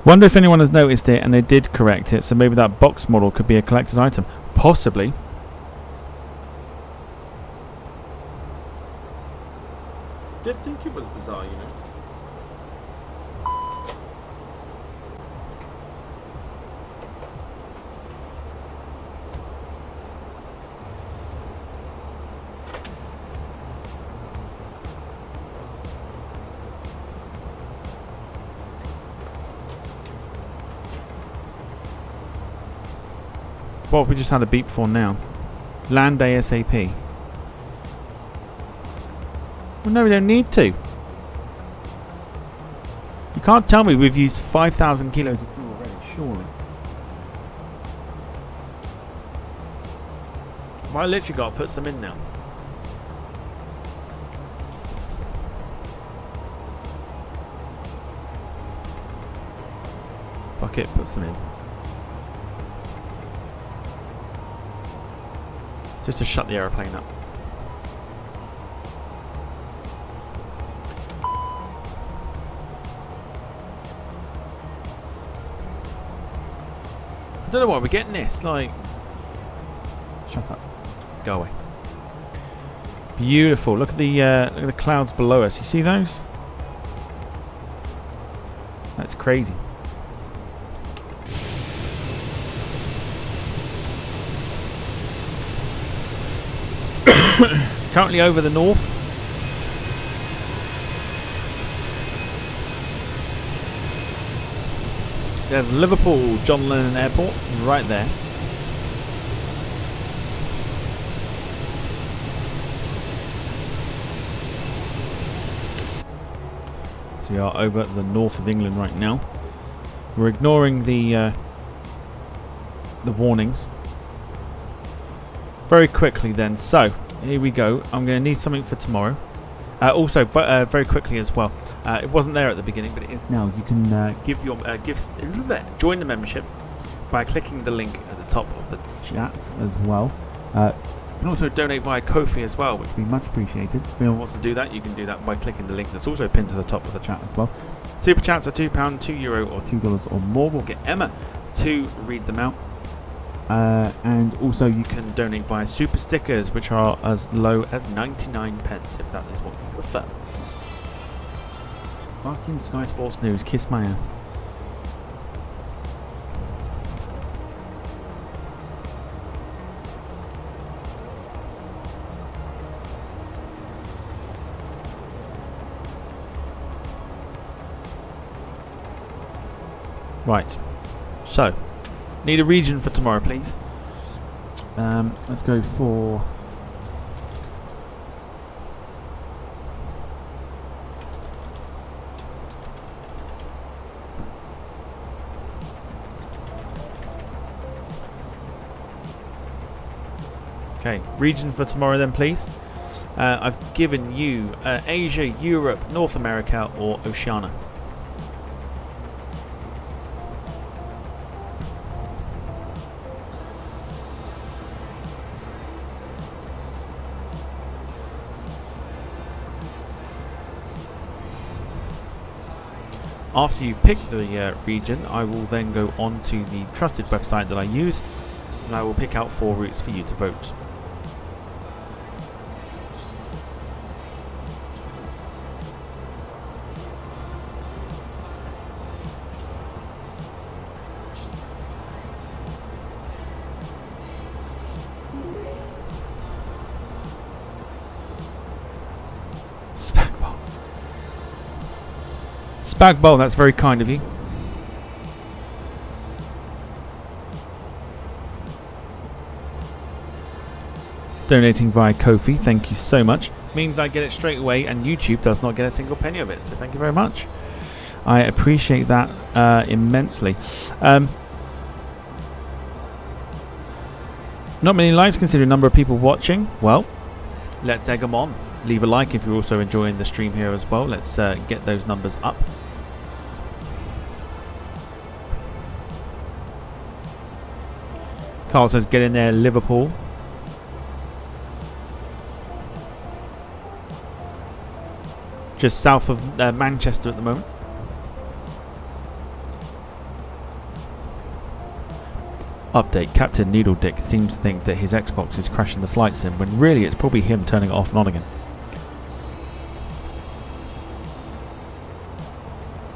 Wonder if anyone has noticed it and they did correct it, so maybe that box model could be a collector's item. Possibly. Did think it was bizarre, you know. What have we just had a beep for now? Land ASAP. Well, no, we don't need to. You can't tell me we've used 5,000 kilos of fuel already, surely. Well, I literally got to put some in now. Bucket, put some in. Just to shut the aeroplane up. I don't know why we're getting this. Like, shut up. Go away. Beautiful. Look at the clouds below us. You see those? That's crazy. Currently over the north. There's Liverpool John Lennon Airport right there. So we are over the north of England right now. We're ignoring the warnings. Very quickly then, so here we go. I'm going to need something for tomorrow. Also, very quickly as well. It wasn't there at the beginning, but it is now. You can give your join the membership by clicking the link at the top of the chat as well. You can also donate via Ko-fi as well, which would be much appreciated. If anyone wants to do that, you can do that by clicking the link that's also pinned to the top of the chat as well. Super chats are £2, €2 or $2 or more. We'll get Emma to read them out. And also you can donate via super stickers, which are as low as 99 pence if that is what you prefer. Fucking Sky Sports News, kiss my ass. Right, so need a region for tomorrow, please. Let's go for... Okay, region for tomorrow then, please. I've given you Asia, Europe, North America or Oceania. After you pick the region, I will then go on to the trusted website that I use, and I will pick out 4 routes for you to vote. Spagbowl, that's very kind of you. Donating via Ko-fi, thank you so much. Means I get it straight away and YouTube does not get a single penny of it, so thank you very much. I appreciate that immensely. Not many likes considering the number of people watching. Well, let's egg them on. Leave a like if you're also enjoying the stream here as well. Let's get those numbers up. Carl says get in there, Liverpool. Just south of Manchester at the moment. Update, Captain Needledick seems to think that his Xbox is crashing the flight sim, when really it's probably him turning it off and on again.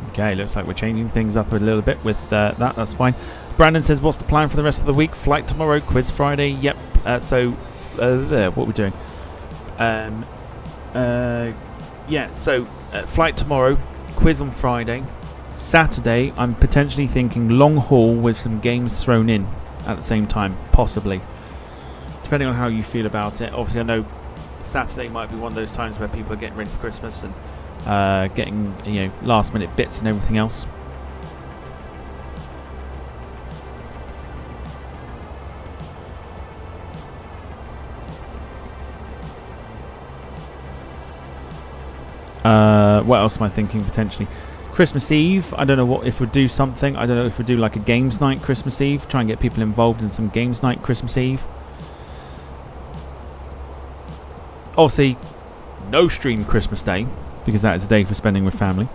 Okay, looks like we're changing things up a little bit with that's fine. Brandon says, what's the plan for the rest of the week? Flight tomorrow, quiz Friday, yep. There, what we're doing. Yeah, so flight tomorrow, quiz on Friday. Saturday, I'm potentially thinking long haul with some games thrown in at the same time, possibly. Depending on how you feel about it. Obviously, I know Saturday might be one of those times where people are getting ready for Christmas and getting, you know, last minute bits and everything else. What else am I thinking potentially? Christmas Eve, I don't know what if we'd do something. I don't know if we'd do like a games night Christmas Eve. Try and get people involved in some games night Christmas Eve. Obviously, no stream Christmas Day, because that is a day for spending with family.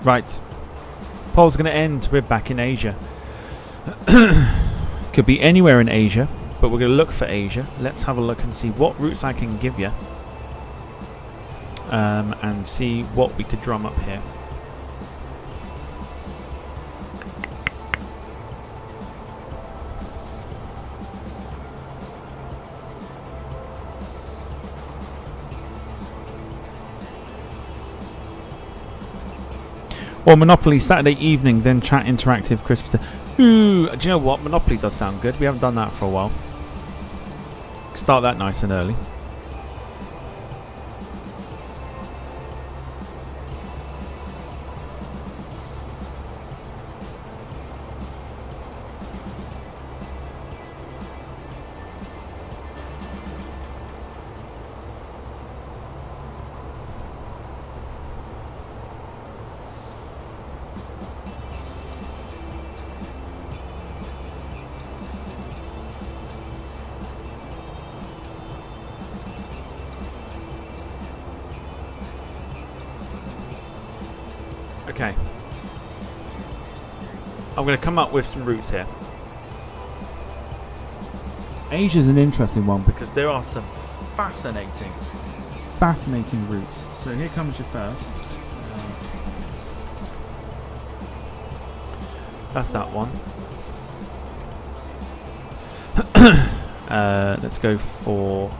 Right. Poll's going to end. We're back in Asia. Could be anywhere in Asia, but we're going to look for Asia. Let's have a look and see what routes I can give you. And see what we could drum up here. Or Monopoly Saturday evening, then chat interactive Christmas Day. Ooh, do you know what? Monopoly does sound good. We haven't done that for a while. Start that nice and early. Okay. I'm going to come up with some routes here. Asia's an interesting one because there are some fascinating routes. So here comes your first. That's that one. Let's go for...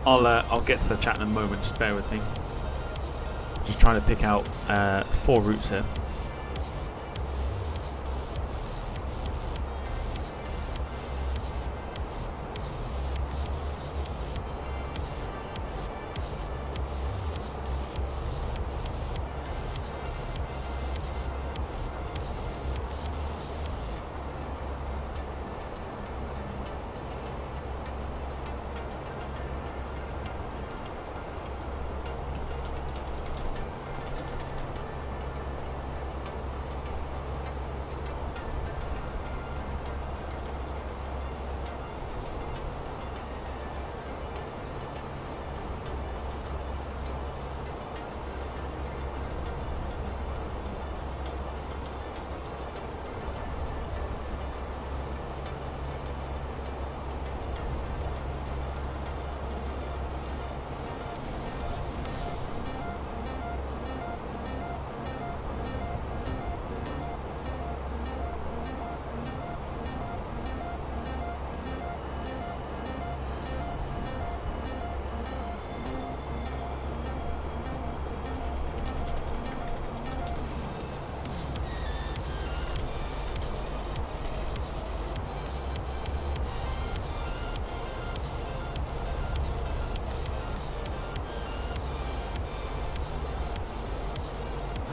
I'll get to the chat in a moment. Just bear with me. Just trying to pick out 4 routes here.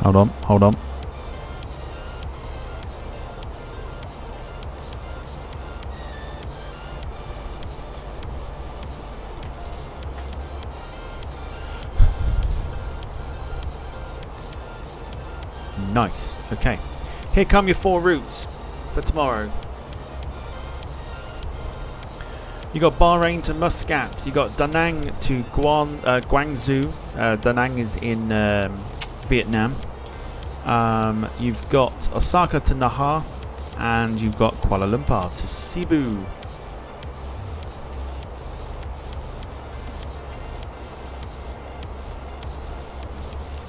Hold on, hold on. Nice. Okay. Here come your 4 routes for tomorrow. You got Bahrain to Muscat. You got Da Nang to Guangzhou. Da Nang is in Vietnam. You've got Osaka to Naha, and you've got Kuala Lumpur to Cebu.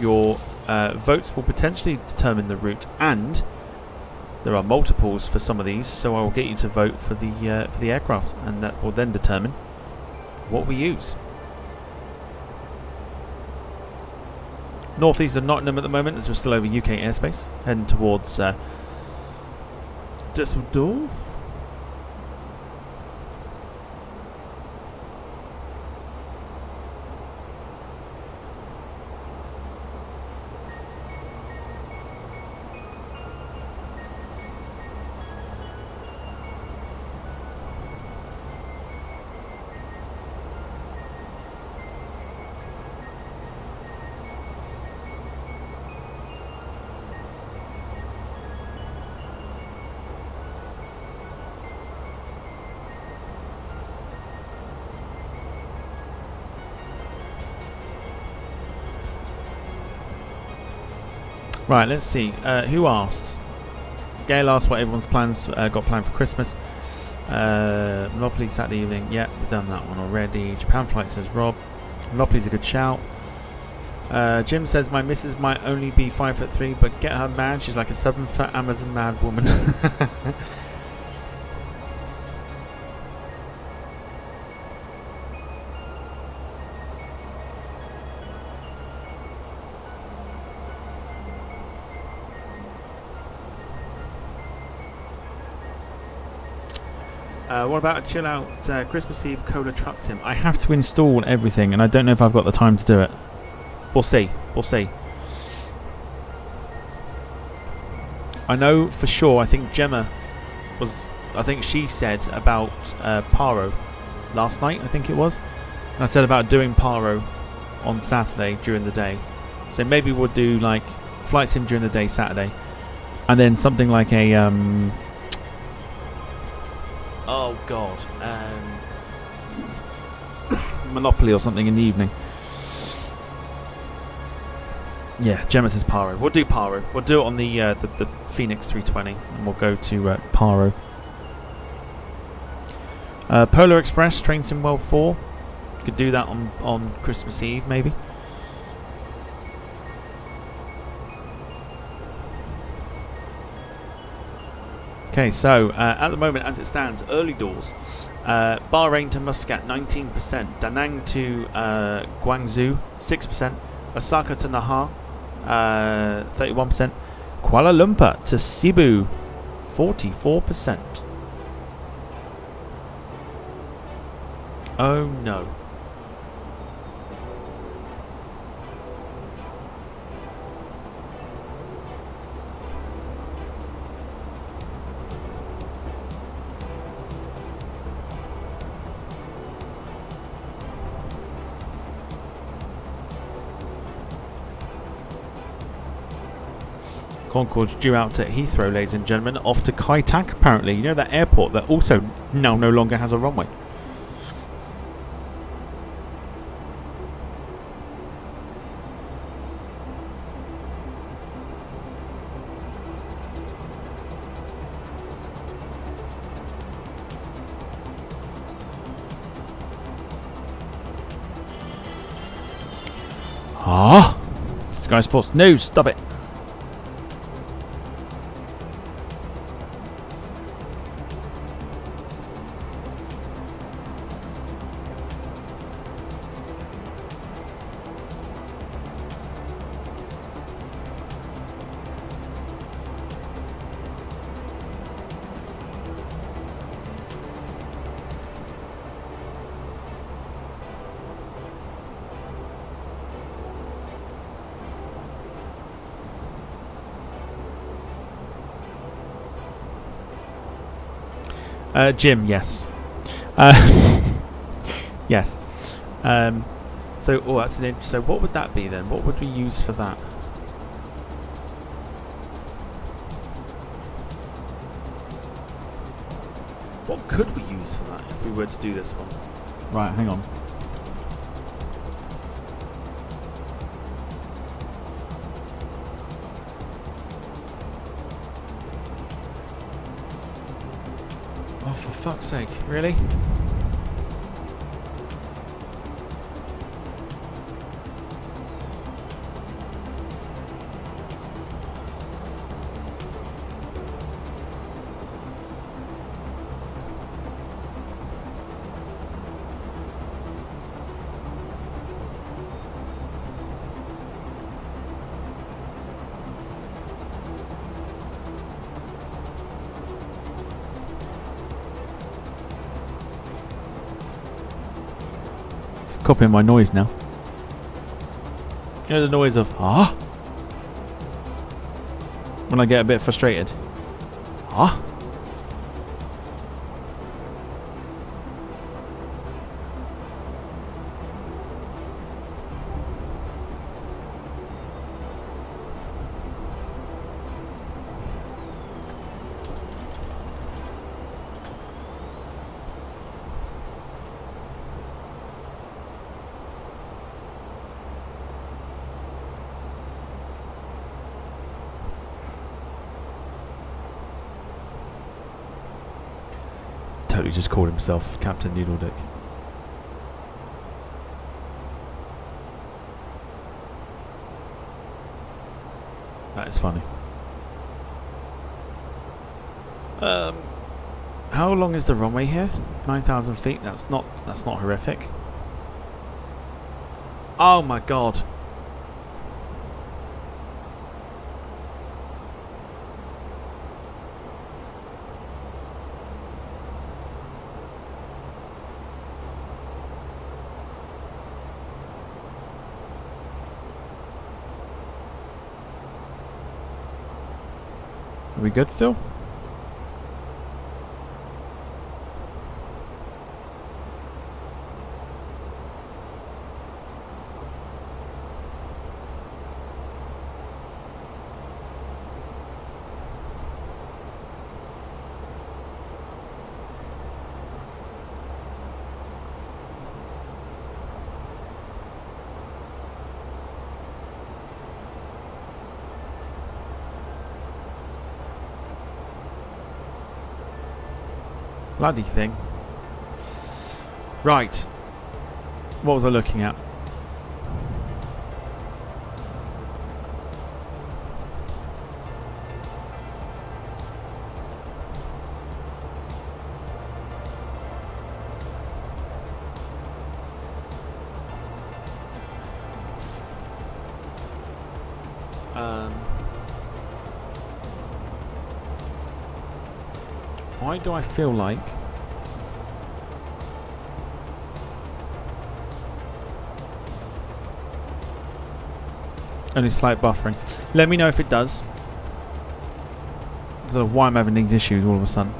Your votes will potentially determine the route, and there are multiples for some of these, so I will get you to vote for the aircraft, and that will then determine what we use. Northeast of Nottingham at the moment, as we're still over UK airspace, heading towards Dusseldorf. Right, let's see. Who asked? Gail asked what everyone's got planned for Christmas. Monopoly Saturday evening. Yeah, we've done that one already. Japan flight, says Rob. Monopoly's a good shout. Jim says my missus might only be 5'3", but get her mad. She's like a 7-foot Amazon mad woman. What about a chill out Christmas Eve Cola truck sim? I have to install everything, and I don't know if I've got the time to do it. We'll see. We'll see. I know for sure. I think Gemma was. I think she said about Paro last night. I think it was. And I said about doing Paro on Saturday during the day. So maybe we'll do like flight sim during the day Saturday, and then something like a oh god, Monopoly or something in the evening. Yeah, Gemma says Paro. We'll do Paro. We'll do it on the Fenix 320, and we'll go to Paro. Polar Express Train Sim World 4. Could do that on Christmas Eve, maybe. Okay, so at the moment, as it stands, early doors. Bahrain to Muscat, 19%. Da Nang to Guangzhou, 6%. Osaka to Naha, 31%. Kuala Lumpur to Cebu, 44%. Oh no. Concorde's due out at Heathrow, ladies and gentlemen, off to Kai Tak apparently. You know that airport that also now no longer has a runway. Ah! Sky Sports, no, stop it. Jim, yes. Yes. So, oh, that's an so what would that be then? What would we use for that? What could we use for that if we were to do this one? Right, hang on. Oh, for fuck's sake, really? Copying my noise now. You know the noise of ah when I get a bit frustrated. Ah. Totally just called himself Captain Noodledick. That is funny. How long is the runway here? 9,000 feet. That's not horrific. Oh my god. Are we good still? Bloody thing. Right. What was I looking at? Why do I feel like... Only slight buffering. Let me know if it does. I don't know why I'm having these issues all of a sudden.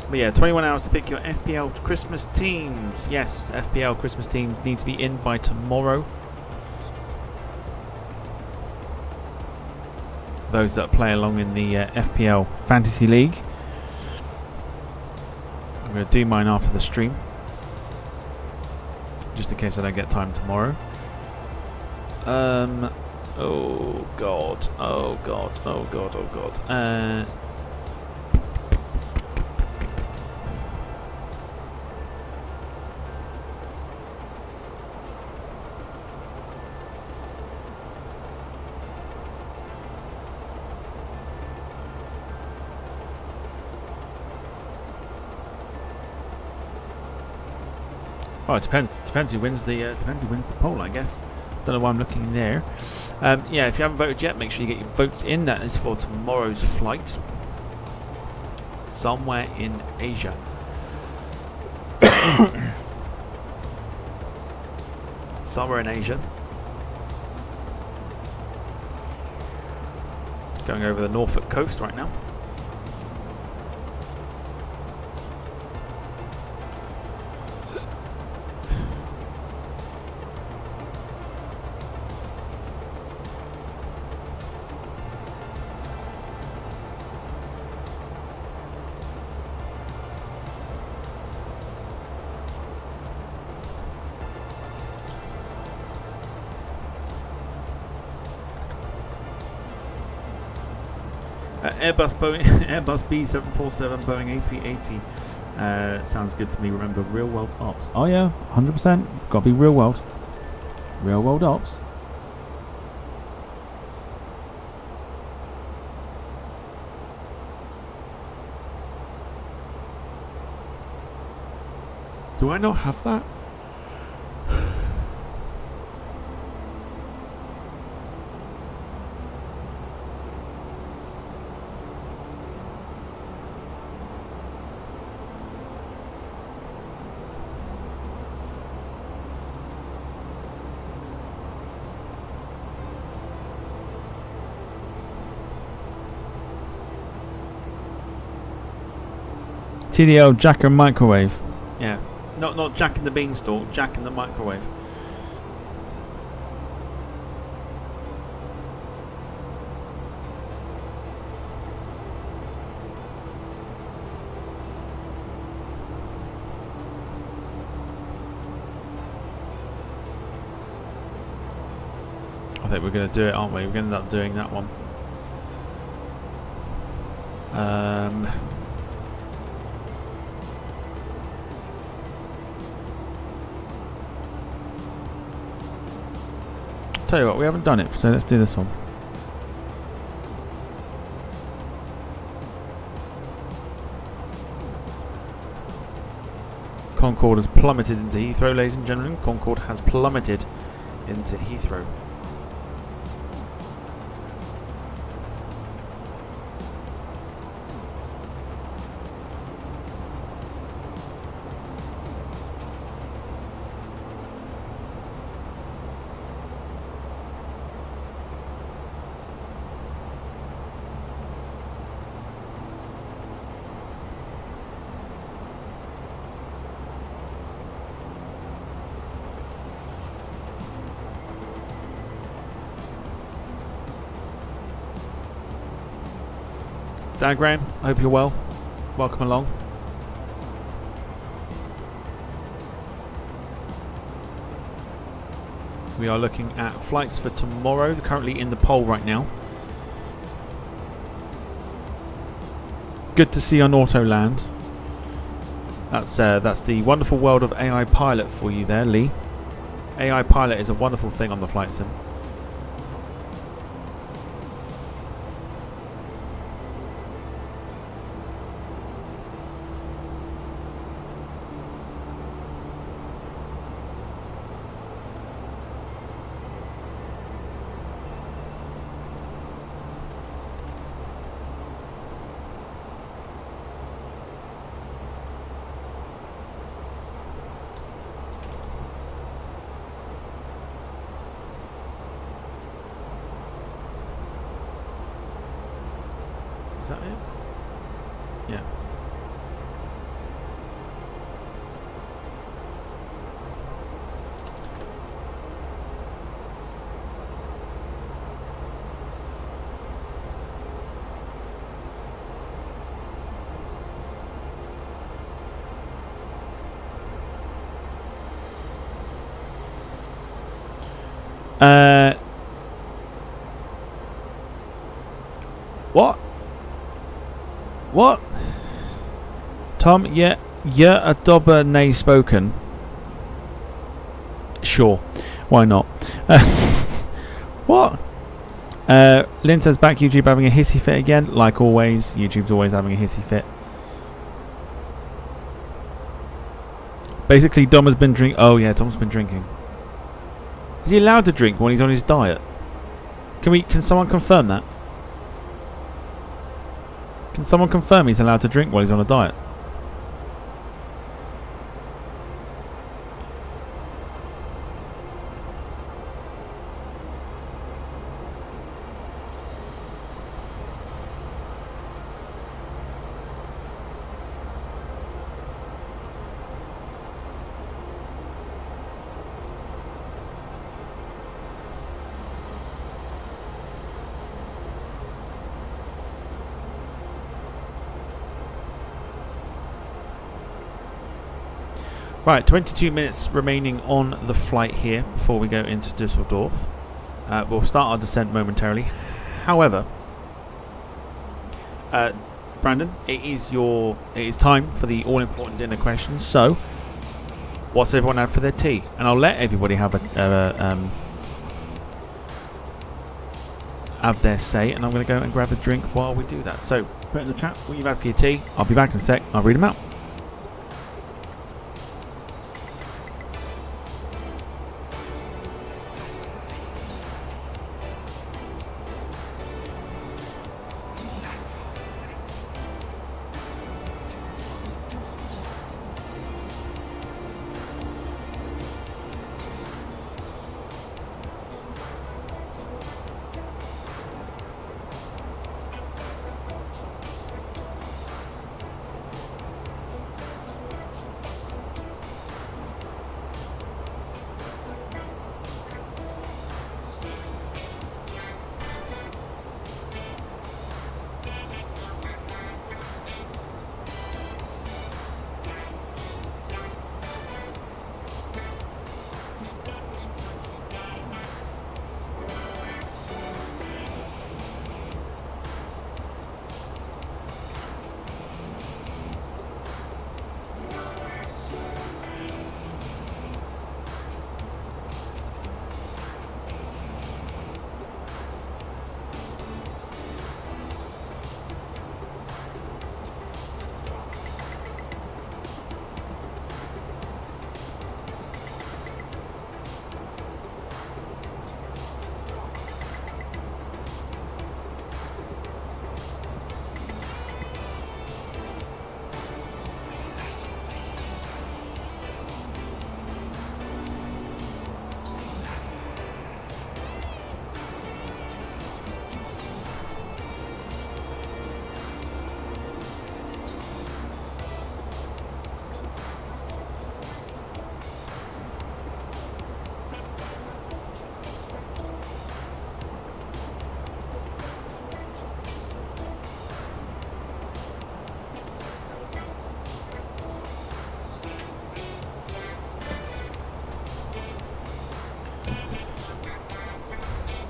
But yeah, 21 hours to pick your FPL Christmas teams. Yes, FPL Christmas teams need to be in by tomorrow. Those that play along in the FPL Fantasy League. I'm going to do mine after the stream. Just in case I don't get time tomorrow. Oh god. Oh god. Oh god. Oh god. Oh, it depends. Depends who wins the poll, I guess. Don't know why I'm looking there. Yeah, if you haven't voted yet, make sure you get your votes in. That is for tomorrow's flight. Somewhere in Asia. Somewhere in Asia. Going over the Norfolk coast right now. Airbus B747, Boeing A380. Sounds good to me. Remember, real world ops. Oh yeah, 100%. Got to be real world. Real world ops. Do I not have that? TDL Jack and microwave. Yeah. Not Jack in the beanstalk, Jack in the microwave. I think we're going to do it, aren't we? We're going to end up doing that one. Tell you what, we haven't done it, so let's do this one. Concorde has plummeted into Heathrow, ladies and gentlemen. Concorde has plummeted into Heathrow. Dan Graham, I hope you're well. Welcome along. We are looking at flights for tomorrow. They're currently in the poll right now. Good to see on Autoland. That's the wonderful world of AI Pilot for you there, Lee. AI Pilot is a wonderful thing on the flight sim. Is that it? Yeah. What? What? Tom, yeah, a dobber nay spoken. Sure, why not? What? Lynn says back YouTube having a hissy fit again. Like always, YouTube's always having a hissy fit. Basically, Dom has been drinking. Oh yeah, Dom's been drinking. Is he allowed to drink when he's on his diet? Can someone confirm that? Can someone confirm he's allowed to drink while he's on a diet? Right, 22 minutes remaining on the flight here before we go into Dusseldorf. We'll start our descent momentarily. However, Brandon, it is time for the all-important dinner questions. So, what's everyone had for their tea? And I'll let everybody have their say, and I'm going to go and grab a drink while we do that. So, put in the chat what you've had for your tea. I'll be back in a sec. I'll read them out.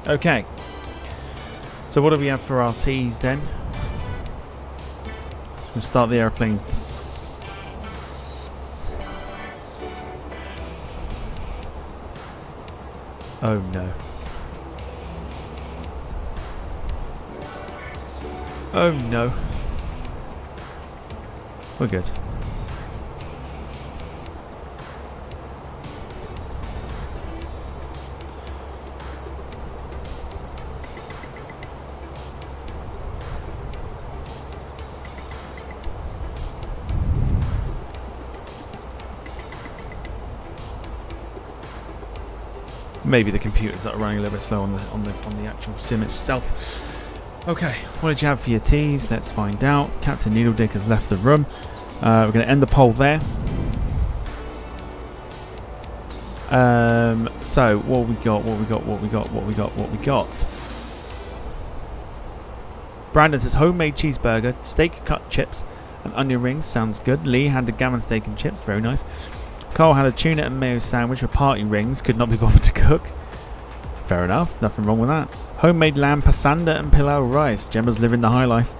Okay. So what do we have for our teas then? We'll start the airplanes. Oh no. Oh no. We're good. Maybe the computers that are running a little bit slow on the actual sim itself. Okay, what did you have for your teas? Let's find out. Captain Needledick has left the room. We're going to end the poll there. So what we got? Brandon says homemade cheeseburger, steak cut chips, and onion rings. Sounds good. Lee had a gammon steak and chips. Very nice. Carl had a tuna and mayo sandwich with party rings. Could not be bothered to cook. Fair enough. Nothing wrong with that. Homemade lamb pasanda and pilau rice. Gemma's living the high life.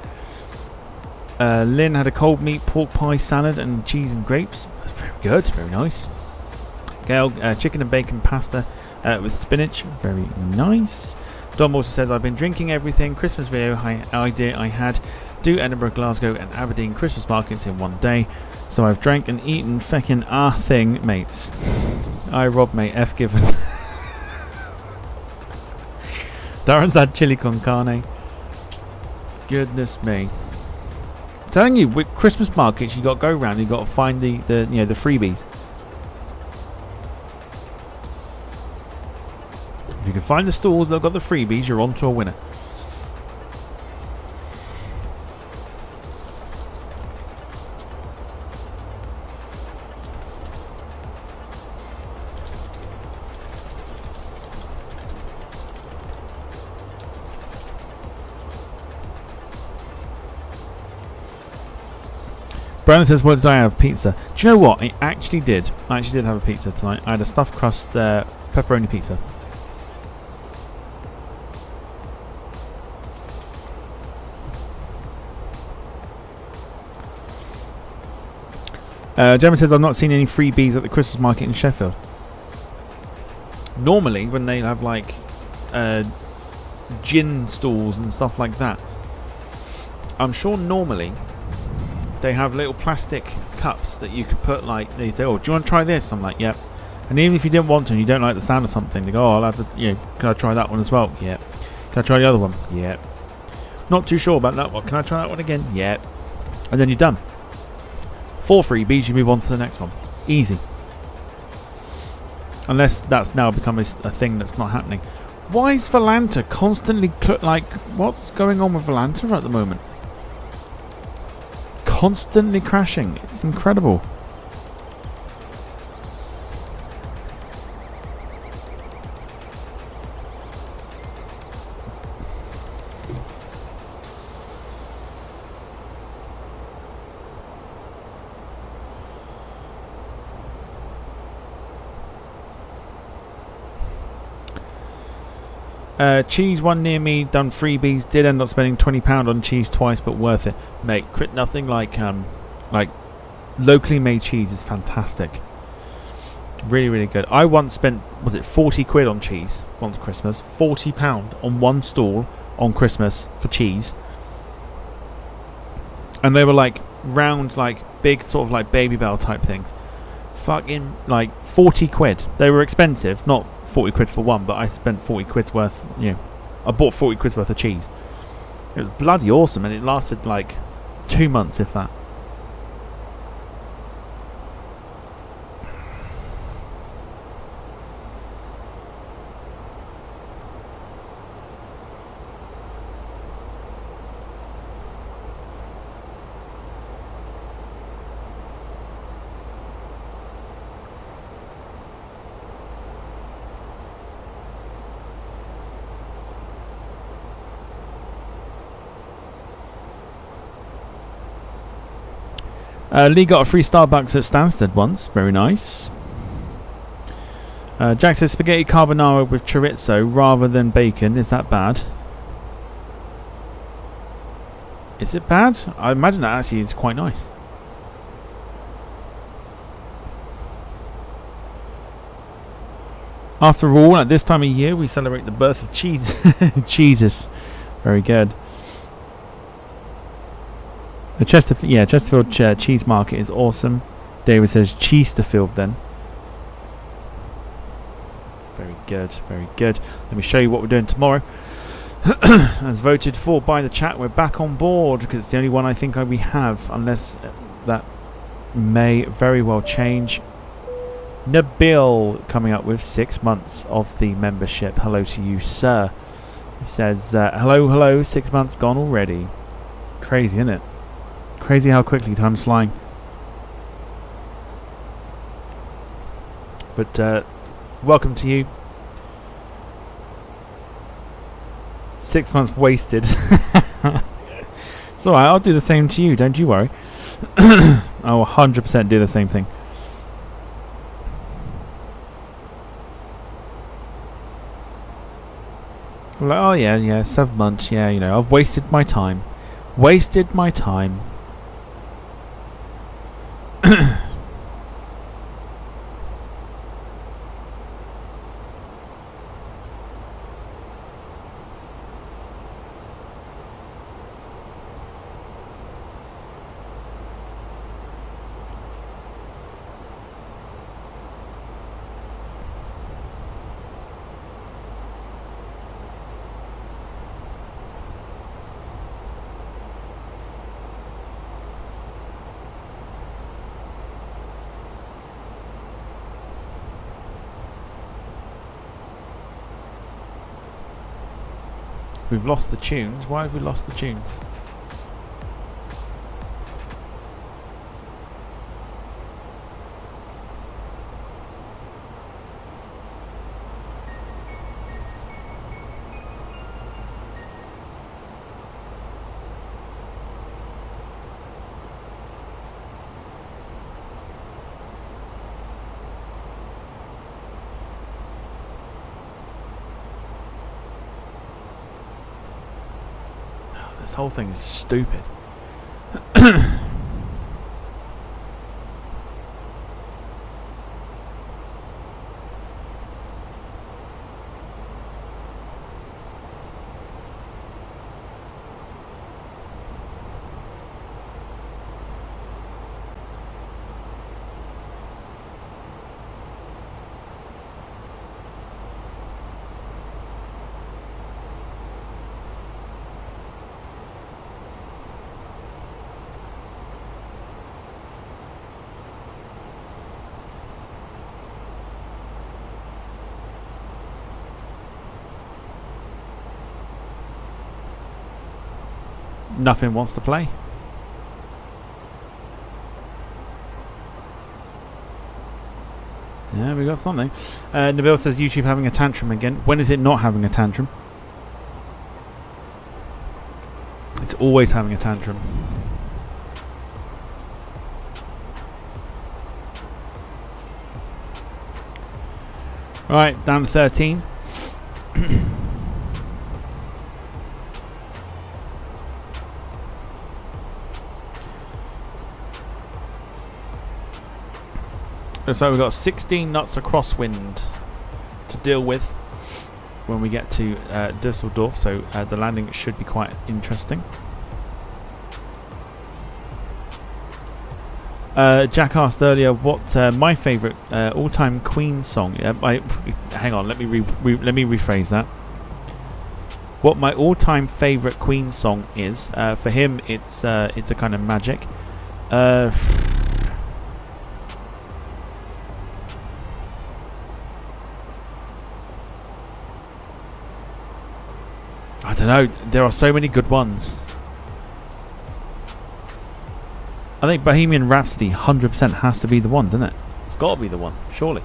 Lynn had a cold meat pork pie salad and cheese and grapes. Very good. Very nice. Gail, chicken and bacon pasta with spinach. Very nice. Dom also says, I've been drinking everything. Christmas video idea I had. Do Edinburgh, Glasgow and Aberdeen Christmas markets in one day. So I've drank and eaten feckin' our thing, mates. I Rob, mate. F given. Darren's had chili con carne. Goodness me. I'm telling you, with Christmas markets, you got to go around. You got to find the freebies. If you can find the stalls that have got the freebies, you're on to a winner. Brandon says, what did I have? Pizza. Do you know what? I actually did. I actually did have a pizza tonight. I had a stuffed crust pepperoni pizza. Gemma says, I've not seen any freebies at the Christmas market in Sheffield. Normally, when they have like gin stalls and stuff like that, I'm sure normally they have little plastic cups that you could put, like, they say, oh, do you want to try this? I'm like, yep. And even if you didn't want to and you don't like the sound of something, they go, oh, I'll have to, can I try that one as well? Yep. Can I try the other one? Yep. Not too sure about that one. Can I try that one again? Yep. And then you're done. 4 freebies, you move on to the next one. Easy. Unless that's now become a thing that's not happening. Why is Volanta constantly, what's going on with Volanta at the moment? Constantly crashing. It's incredible. Cheese one near me done freebies. Did end up spending £20 on cheese twice, but worth it, mate. Nothing like locally made cheese is fantastic. Really, really good. I once spent, was it 40 quid on cheese once Christmas? £40 on one stall on Christmas for cheese, and they were like round, like big, sort of like Baby Bell type things. Fucking like 40 quid. They were expensive, not 40 quid for one, but I spent 40 quid's worth, I bought 40 quid's worth of cheese. It was bloody awesome, and it lasted like 2 months, if that. Lee got a free Starbucks at Stansted once. Very nice. Jack says spaghetti carbonara with chorizo rather than bacon. Is that bad? Is it bad? I imagine that actually is quite nice. After all, at this time of year, we celebrate the birth of cheese. Jesus. Very good. The Chesterfield cheese market is awesome. David says Chesterfield then. Very good, very good. Let me show you what we're doing tomorrow. As voted for by the chat, we're back on board because it's the only one I think we have, unless that may very well change. Nabil coming up with 6 months of the membership. Hello to you, sir. He says, hello, hello, 6 months gone already. Crazy, isn't it? Crazy how quickly time's flying. But welcome to you. 6 months wasted. It's alright, I'll do the same to you, don't you worry. I will 100% do the same thing. Like, oh yeah, 7 months, yeah, you know, I've wasted my time. Wasted my time. We've lost the tunes. Why have we lost the tunes? This whole thing is stupid. Nothing wants to play. Yeah, we got something. Nabil says YouTube having a tantrum again. When is it not having a tantrum? It's always having a tantrum. Right, down to 13. So we've got 16 knots of crosswind to deal with when we get to Dusseldorf, so the landing should be quite interesting. Jack asked earlier what my favourite all-time Queen song. Hang on, let me rephrase that. What my all-time favourite Queen song is? For him, it's a kind of magic. I don't know. There are so many good ones. I think Bohemian Rhapsody 100% has to be the one, doesn't it? It's got to be the one, surely.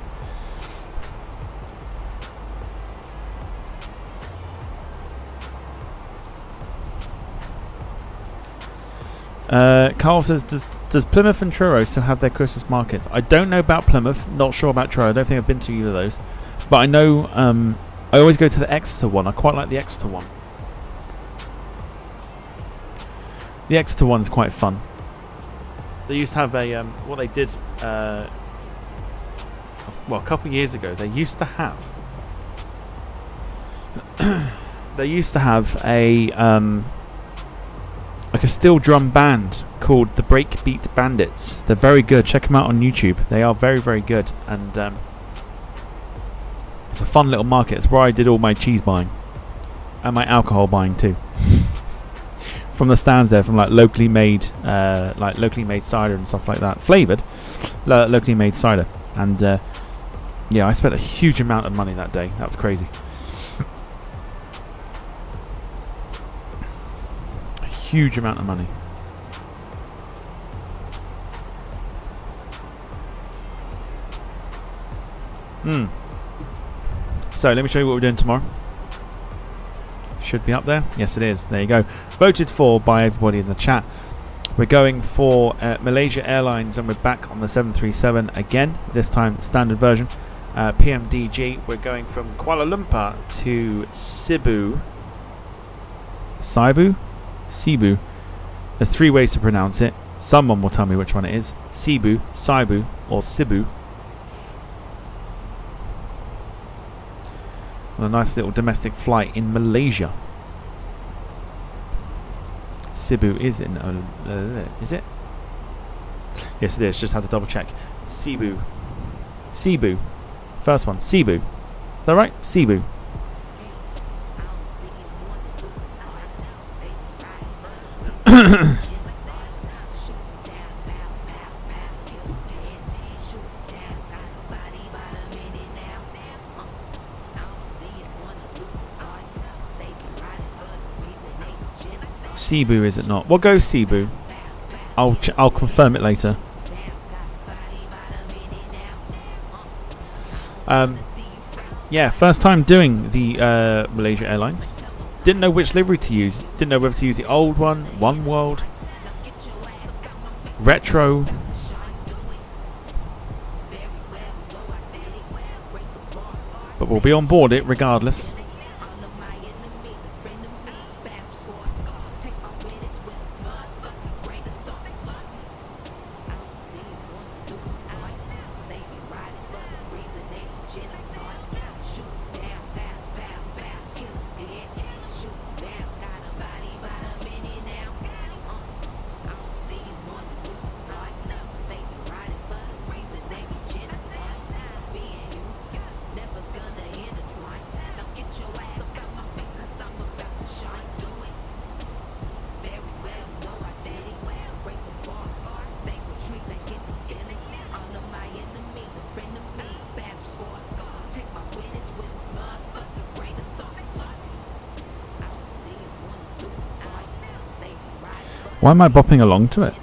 Carl says, does Plymouth and Truro still have their Christmas markets? I don't know about Plymouth. Not sure about Truro. I don't think I've been to either of those. But I know I always go to the Exeter one. I quite like the Exeter one. The Exeter one is quite fun. They used to have a what they did well a couple of years ago. They used to have a like a steel drum band called the Breakbeat Bandits. They're very good. Check them out on YouTube. They are very, very good, and it's a fun little market. It's where I did all my cheese buying and my alcohol buying too. From the stands there, from like locally made cider and stuff like that, flavoured, locally made cider, and yeah, I spent a huge amount of money that day. That was crazy. huge amount of money. So let me show you what we're doing tomorrow. Should be up there. Yes, it is. There you go. Voted for by everybody in the chat. We're going for Malaysia Airlines, and we're back on the 737 again. This time, standard version. PMDG. We're going from Kuala Lumpur to Cebu. Cebu. There's 3 ways to pronounce it. Someone will tell me which one it is. Cebu, or Cebu. On a nice little domestic flight in Malaysia. Cebu is in. Is it? Yes, it is. Just had to double check. Cebu. First one. Cebu. Is that right? Cebu. Cebu, is it not? We'll go Cebu. I'll confirm it later. Yeah, first time doing the Malaysia Airlines. Didn't know which livery to use. Didn't know whether to use the old one, One World, Retro. But we'll be on board it regardless. Why am I bopping along to it?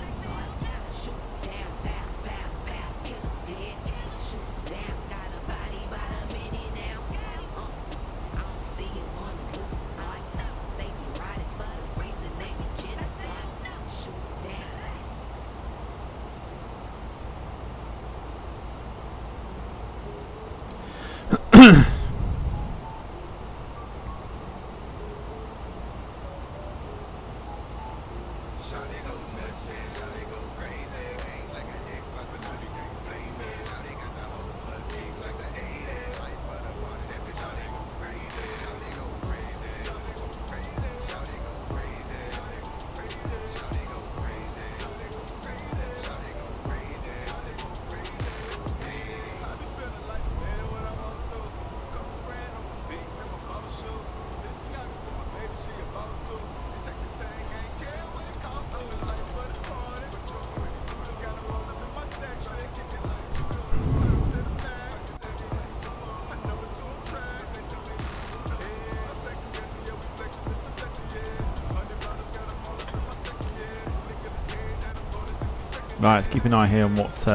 Right, let's keep an eye here on what's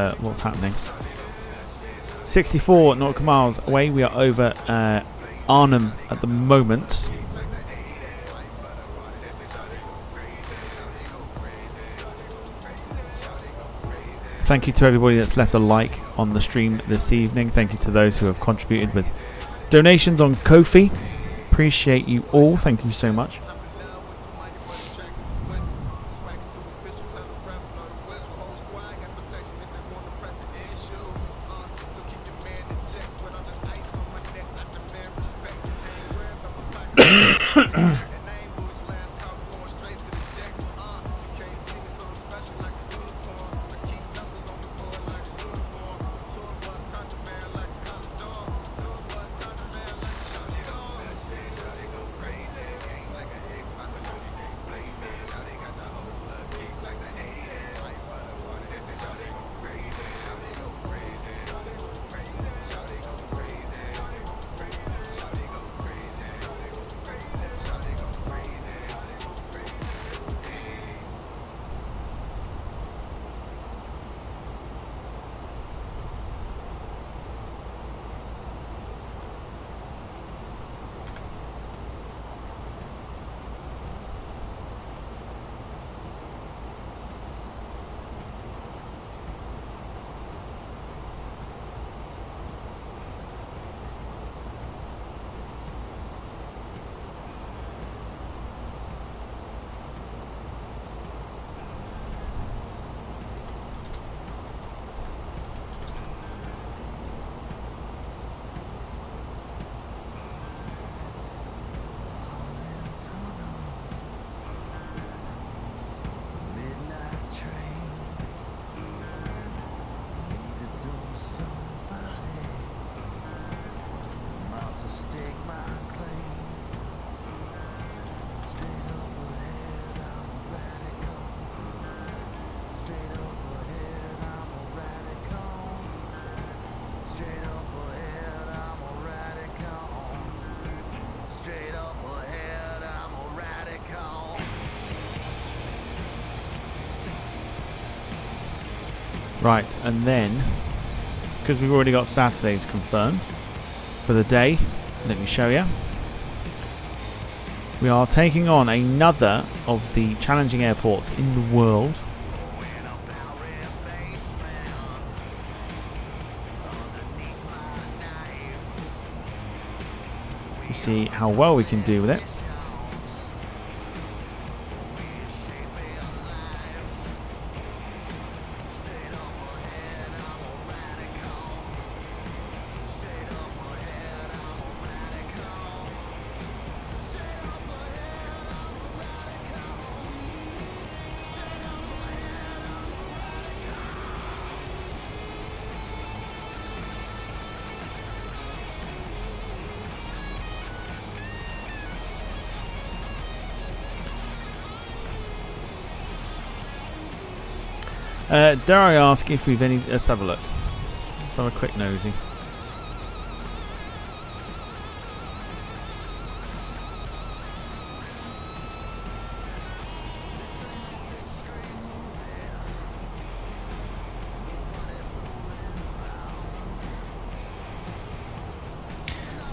happening. 64 nautical miles away. We are over Arnhem at the moment. Thank you to everybody that's left a like on the stream this evening. Thank you to those who have contributed with donations on Ko-fi. Appreciate you all. Thank you so much. Right, and then, because we've already got Saturdays confirmed for the day, let me show you. We are taking on another of the challenging airports in the world. To see how well we can do with it. Dare I ask if we've any... Let's have a look. Let's have a quick nosy.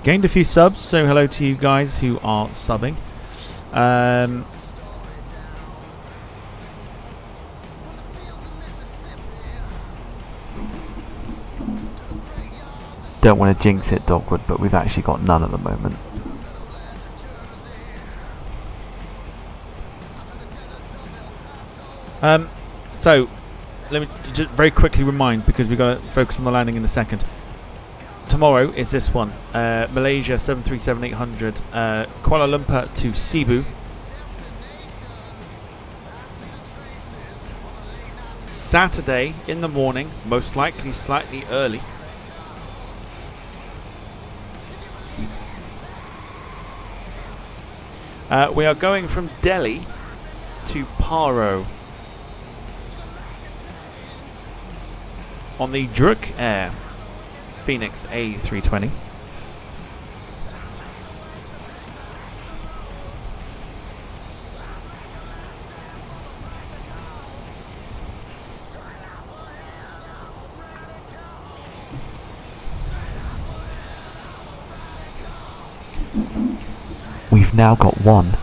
Gained a few subs, so hello to you guys who are subbing. Don't want to jinx it, Dogwood, but we've actually got none at the moment. So, let me just very quickly remind, because we've got to focus on the landing in a second. Tomorrow is this one. Malaysia 737-800, Kuala Lumpur to Cebu. Saturday in the morning, most likely slightly early. We are going from Delhi to Paro on the Druk Air Fenix A320. We've now got one.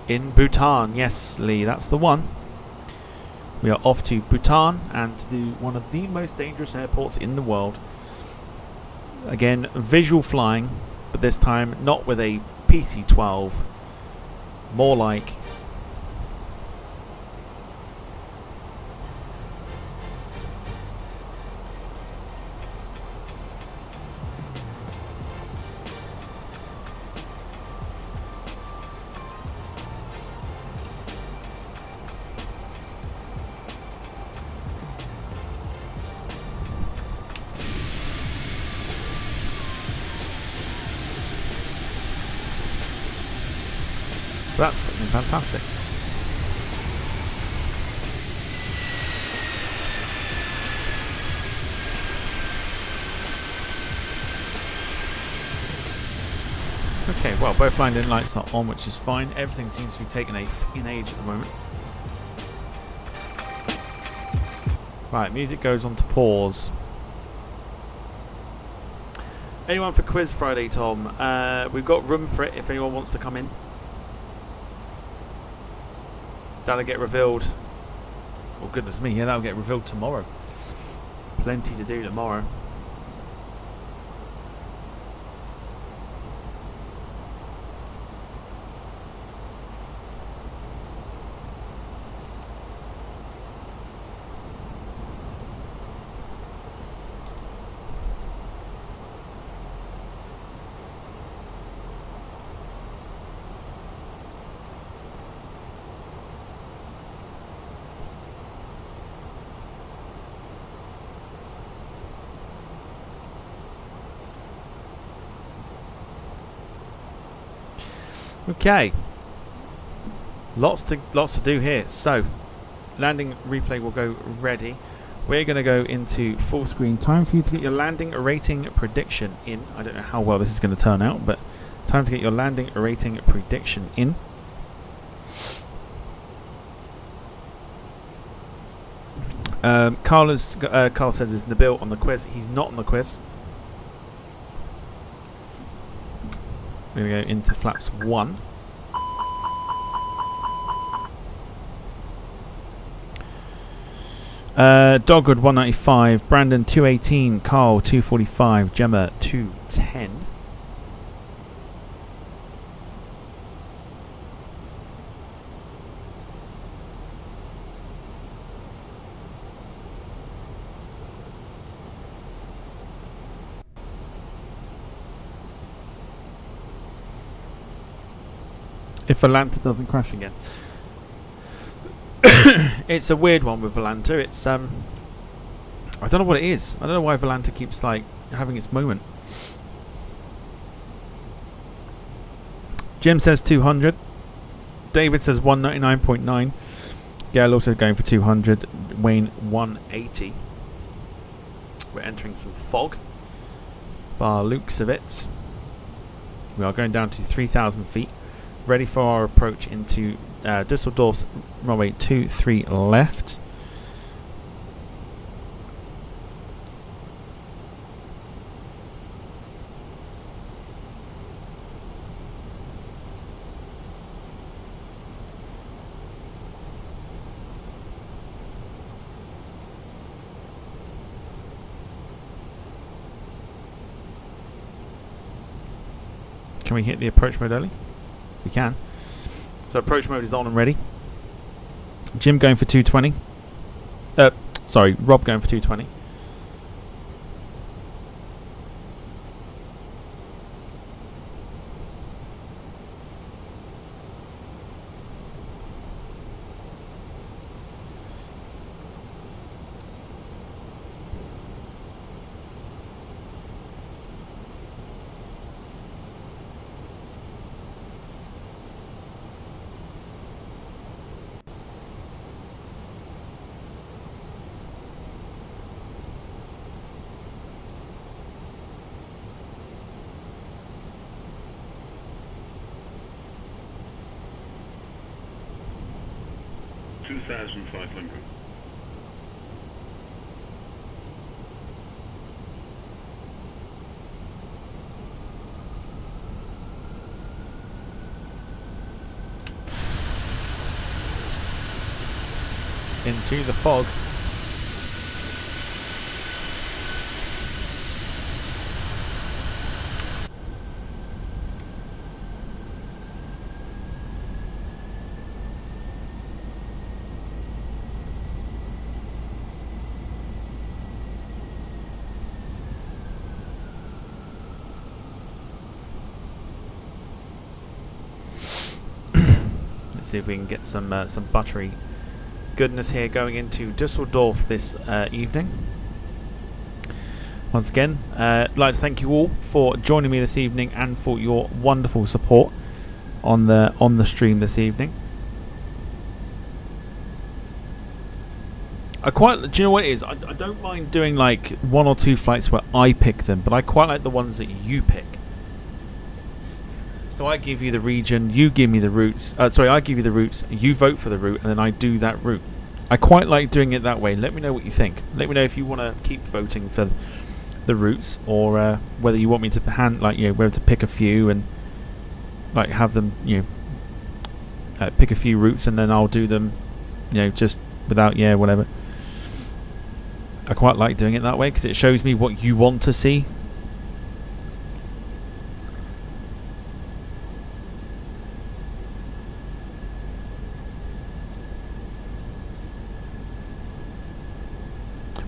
In Bhutan, yes, Lee, that's the one. We are off to Bhutan and to do one of the most dangerous airports in the world. Again, visual flying, but this time not with a PC-12, more like that's fucking fantastic. Okay, well, both landing lights are on, which is fine. Everything seems to be taking a fucking age at the moment. Right, music goes on to pause. Anyone for Quiz Friday, Tom? We've got room for it if anyone wants to come in. That'll get revealed. Oh goodness me, yeah, that'll get revealed tomorrow. Plenty to do tomorrow. Okay. Lots to do here. So, landing replay will go ready. We're going to go into full screen. Time for you to get your landing rating prediction in. I don't know how well this is going to turn out, but time to get your landing rating prediction in. Carl says is Nabil on the quiz. He's not on the quiz. We're going to go into flaps 1. Dogwood 195, Brandon 218, Carl 245, Gemma 210. If Volanta doesn't crash again. It's a weird one with Volanta. It's I don't know what it is. I don't know why Volanta keeps like having its moment. Jim says 200. David says 199.9. Gail also going for 200. Wayne 180. We're entering some fog. Bar looks of it. We are going down to 3,000 feet. Ready for our approach into Dusseldorf's runway 23 left. Can we hit the approach mode early? We can. So approach mode is on and ready. Jim going for 220. Sorry, Rob going for 220. Into the fog. Let's see if we can get some buttery goodness here going into Dusseldorf this evening. Once again, I'd like to thank you all for joining me this evening and for your wonderful support on the stream this evening. Do you know what it is? I don't mind doing like 1 or 2 flights where I pick them, but I quite like the ones that you pick. So I give you the region, you give me the routes. I give you the routes, you vote for the route, and then I do that route. I quite like doing it that way. Let me know what you think. Let me know if you want to keep voting for the routes, or whether you want me to whether to pick a few and like have them, pick a few routes and then I'll do them, just without whatever. I quite like doing it that way because it shows me what you want to see.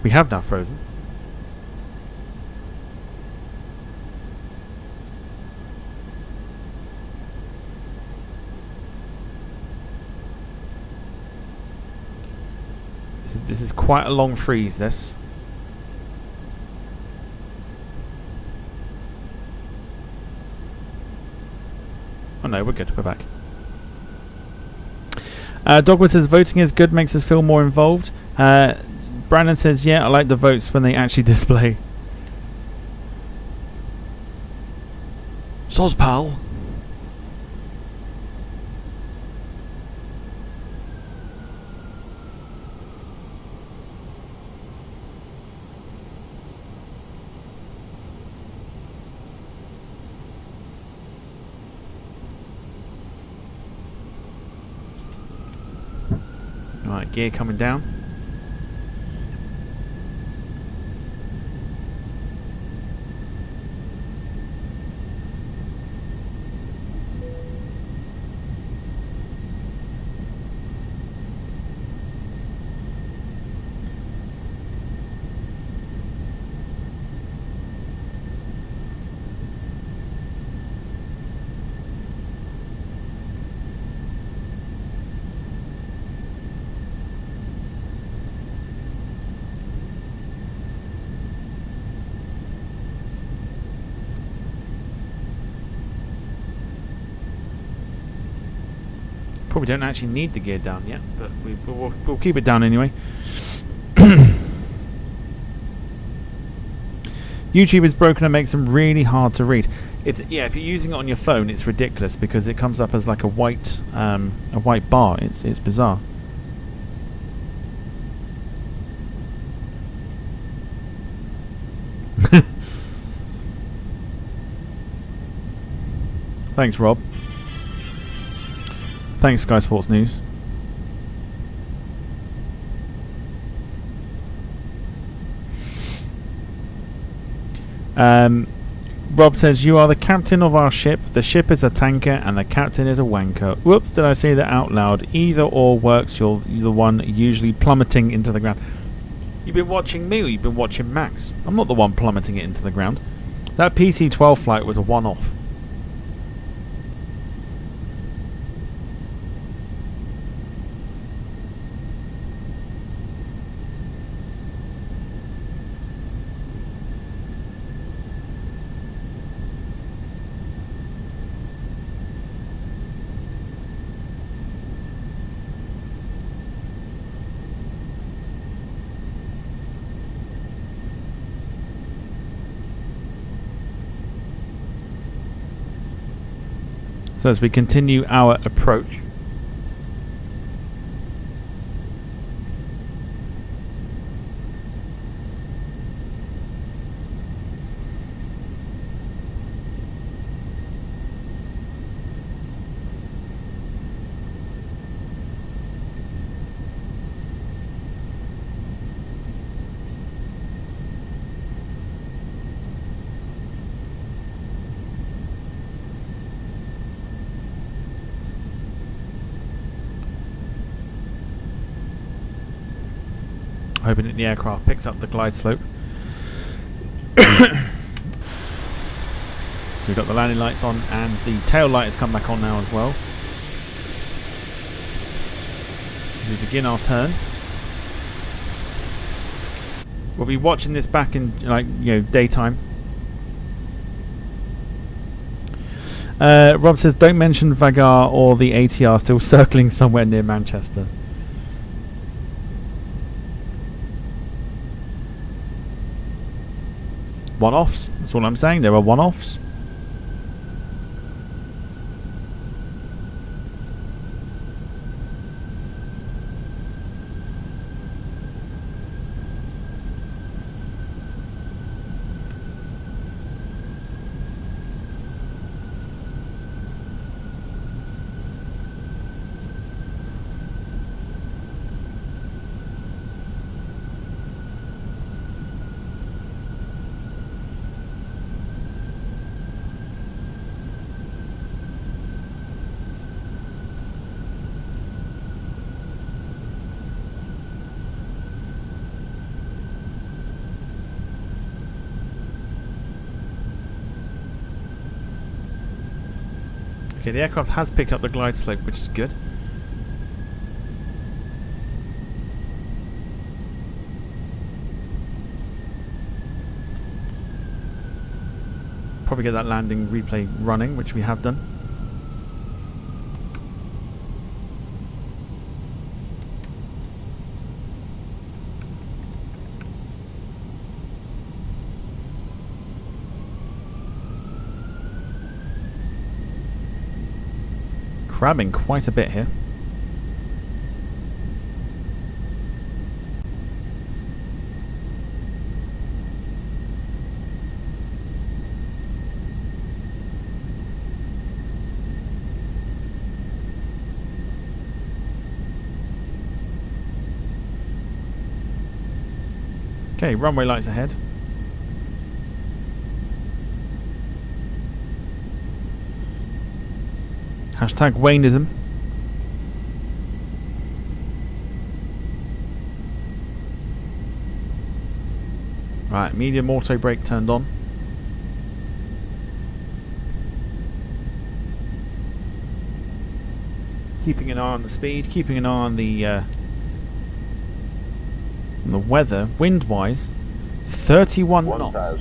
We have now frozen. This is quite a long freeze, this. Oh no, we're good. We're back. Dogwood says voting is good, makes us feel more involved. Brandon says, yeah, I like the votes when they actually display. Soz pal. Right, gear coming down. Probably don't actually need the gear down yet, but we'll keep it down anyway. YouTube is broken and makes them really hard to read. If you're using it on your phone, it's ridiculous because it comes up as like a white bar. It's bizarre. Thanks, Rob. Thanks, Sky Sports News. Rob says, you are the captain of our ship. The ship is a tanker and the captain is a wanker. Whoops, did I say that out loud? Either or works. You're the one usually plummeting into the ground. You've been watching me or you've been watching Max? I'm not the one plummeting it into the ground. That PC-12 flight was a one-off. So as we continue our approach, hoping that the aircraft picks up the glide slope. So we've got the landing lights on and the tail light has come back on now as well. As we begin our turn. We'll be watching this back in daytime. Rob says, don't mention Vagar or the ATR still circling somewhere near Manchester. One-offs, that's all I'm saying, there are one-offs. Okay, the aircraft has picked up the glide slope, which is good. Probably get that landing replay running, which we have done. crabbing quite a bit here. Okay, runway lights ahead. Hashtag Wayneism. Right, medium auto brake turned on. Keeping an eye on the speed, keeping an eye on the weather. Wind-wise, 31 knots.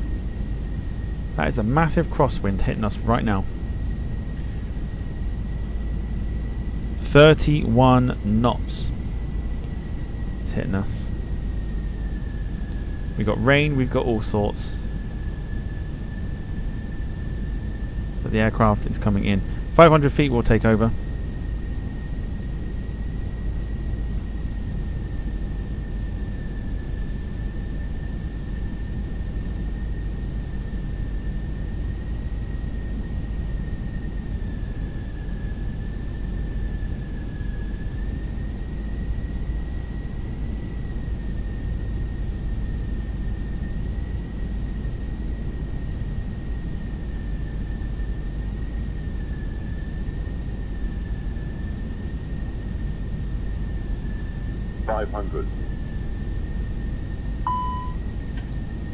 That is a massive crosswind hitting us right now. 31 knots. It's hitting us. We've got rain, we've got all sorts. But the aircraft is coming in. 500 feet will take over.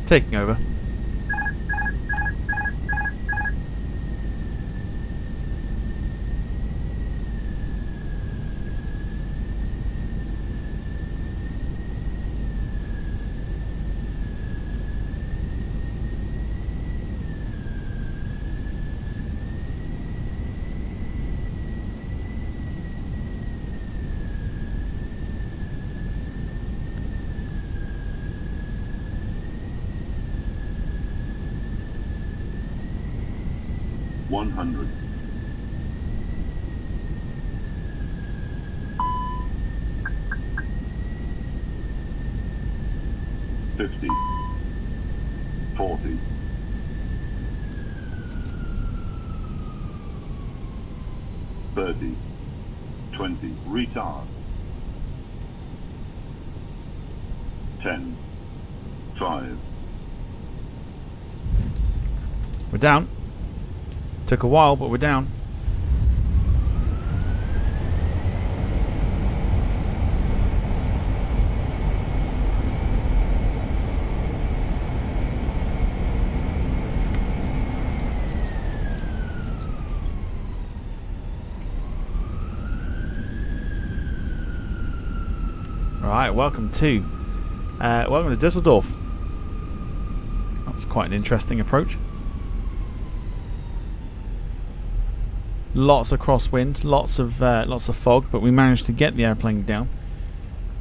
Taking over.
$50, $40, $30, $20, retard, 10, 5.
We're down. Took a while, but we're down. Alright, welcome to Dusseldorf. That was quite an interesting approach. Lots of crosswind, lots of fog, but we managed to get the airplane down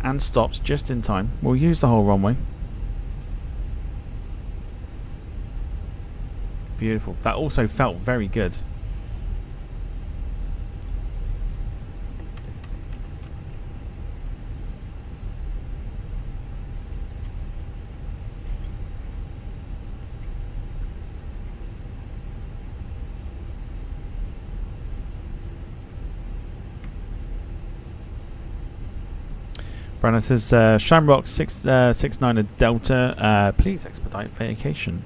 and stopped just in time. We'll use the whole runway. Beautiful. That also felt very good. Brandon says, Shamrock 669 Delta, please expedite vacation.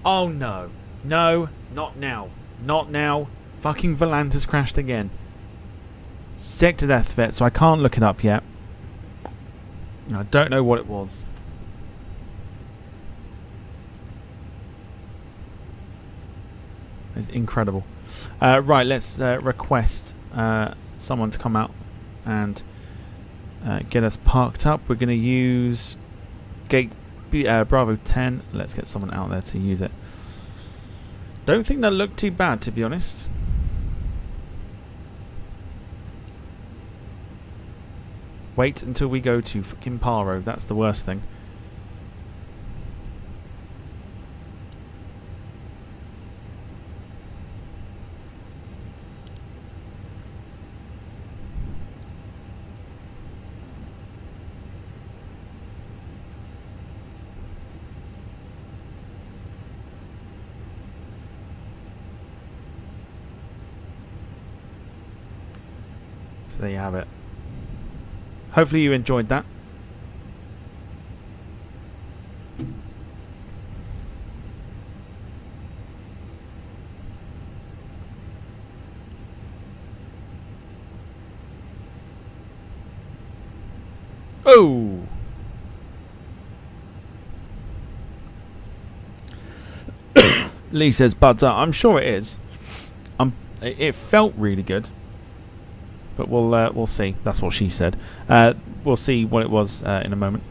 Oh no. No, not now. Not now. Fucking Volantis crashed again. Sick to death of it, so I can't look it up yet. I don't know what it was. It's incredible. Right, let's request someone to come out and get us parked up. We're going to use gate Bravo 10. Let's get someone out there to use it. Don't think that looked too bad, to be honest. Wait until we go to fucking Paro. That's the worst thing. So there you have it. Hopefully you enjoyed that. Oh! Lee says, but I'm sure it is. It felt really good, but we'll see. That's what she said. We'll see what it was in a moment.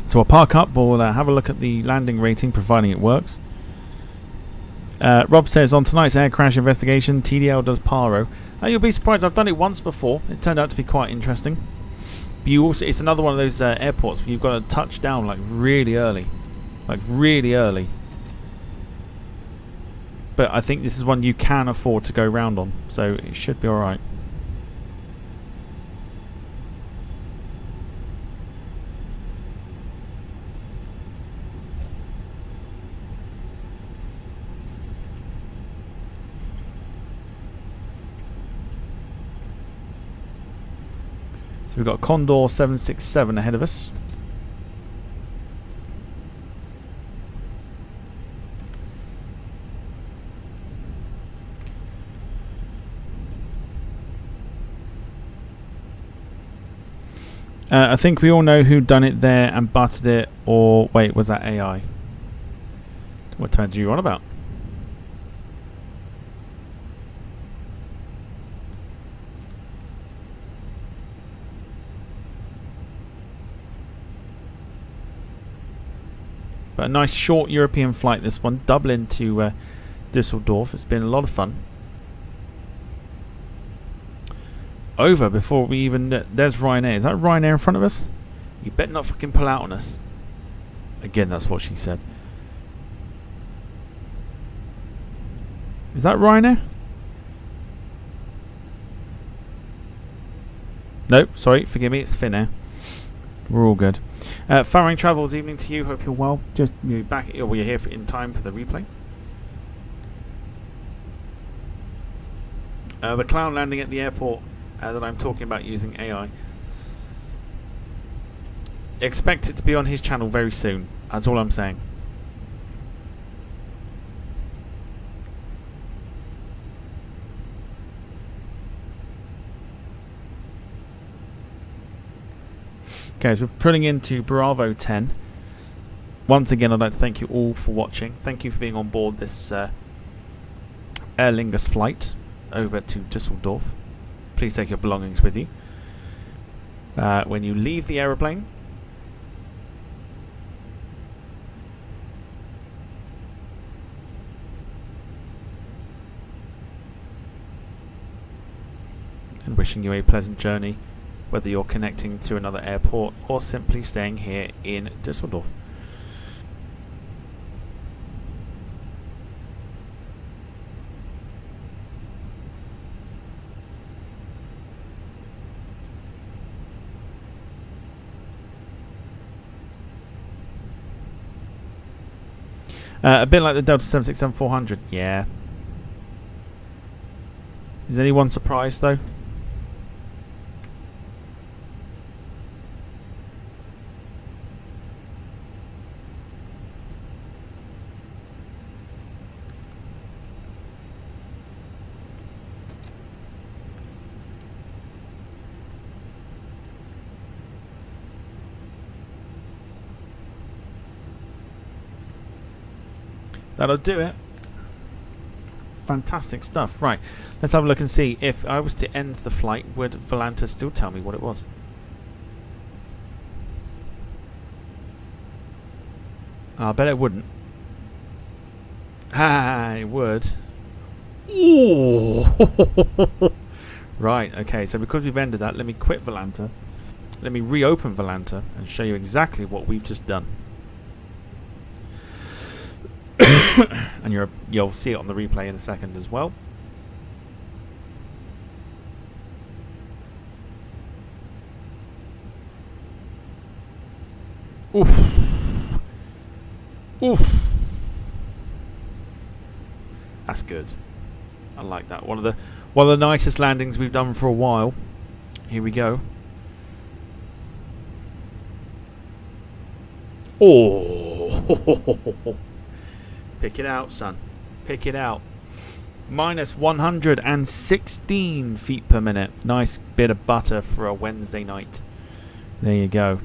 So we'll park up. We'll have a look at the landing rating, providing it works. Rob says, on tonight's air crash investigation, TDL does Paro. You'll be surprised, I've done it once before. It turned out to be quite interesting. But you also, it's another one of those airports where you've got to touch down like really early. Like really early. But I think this is one you can afford to go round on. So it should be alright. So we've got Condor 767 ahead of us. I think we all know who done it there and buttered it, or wait, was that AI? What turns you on about? But a nice short European flight, this one. Dublin to Dusseldorf. It's been a lot of fun. Over before we even... there's Ryanair. Is that Ryanair in front of us? You better not fucking pull out on us. Again, that's what she said. Is that Ryanair? Nope, sorry, forgive me, it's Finnair. We're all good. Firing Travels, evening to you. Hope you're well. Just back. You're here in time for the replay. The clown landing at the airport that I'm talking about using AI. Expect it to be on his channel very soon. That's all I'm saying. Okay, so we're pulling into Bravo 10. Once again, I'd like to thank you all for watching. Thank you for being on board this Aer Lingus flight over to Dusseldorf. Please take your belongings with you. When you leave the aeroplane, and wishing you a pleasant journey, whether you're connecting to another airport or simply staying here in Dusseldorf. A bit like the Delta 767-400, yeah. Is anyone surprised though? That'll do it. Fantastic stuff. Right, let's have a look and see if I was to end the flight, would Volanta still tell me what it was? I bet it wouldn't. Ah, it would. Ooh. Right, okay, so because we've ended that, let me quit Volanta. Let me reopen Volanta and show you exactly what we've just done. And you'll see it on the replay in a second as well. Oof. That's good. I like that. One of the nicest landings we've done for a while. Here we go. Oh. Pick it out, son. Pick it out. Minus 116 feet per minute. Nice bit of butter for a Wednesday night. There you go.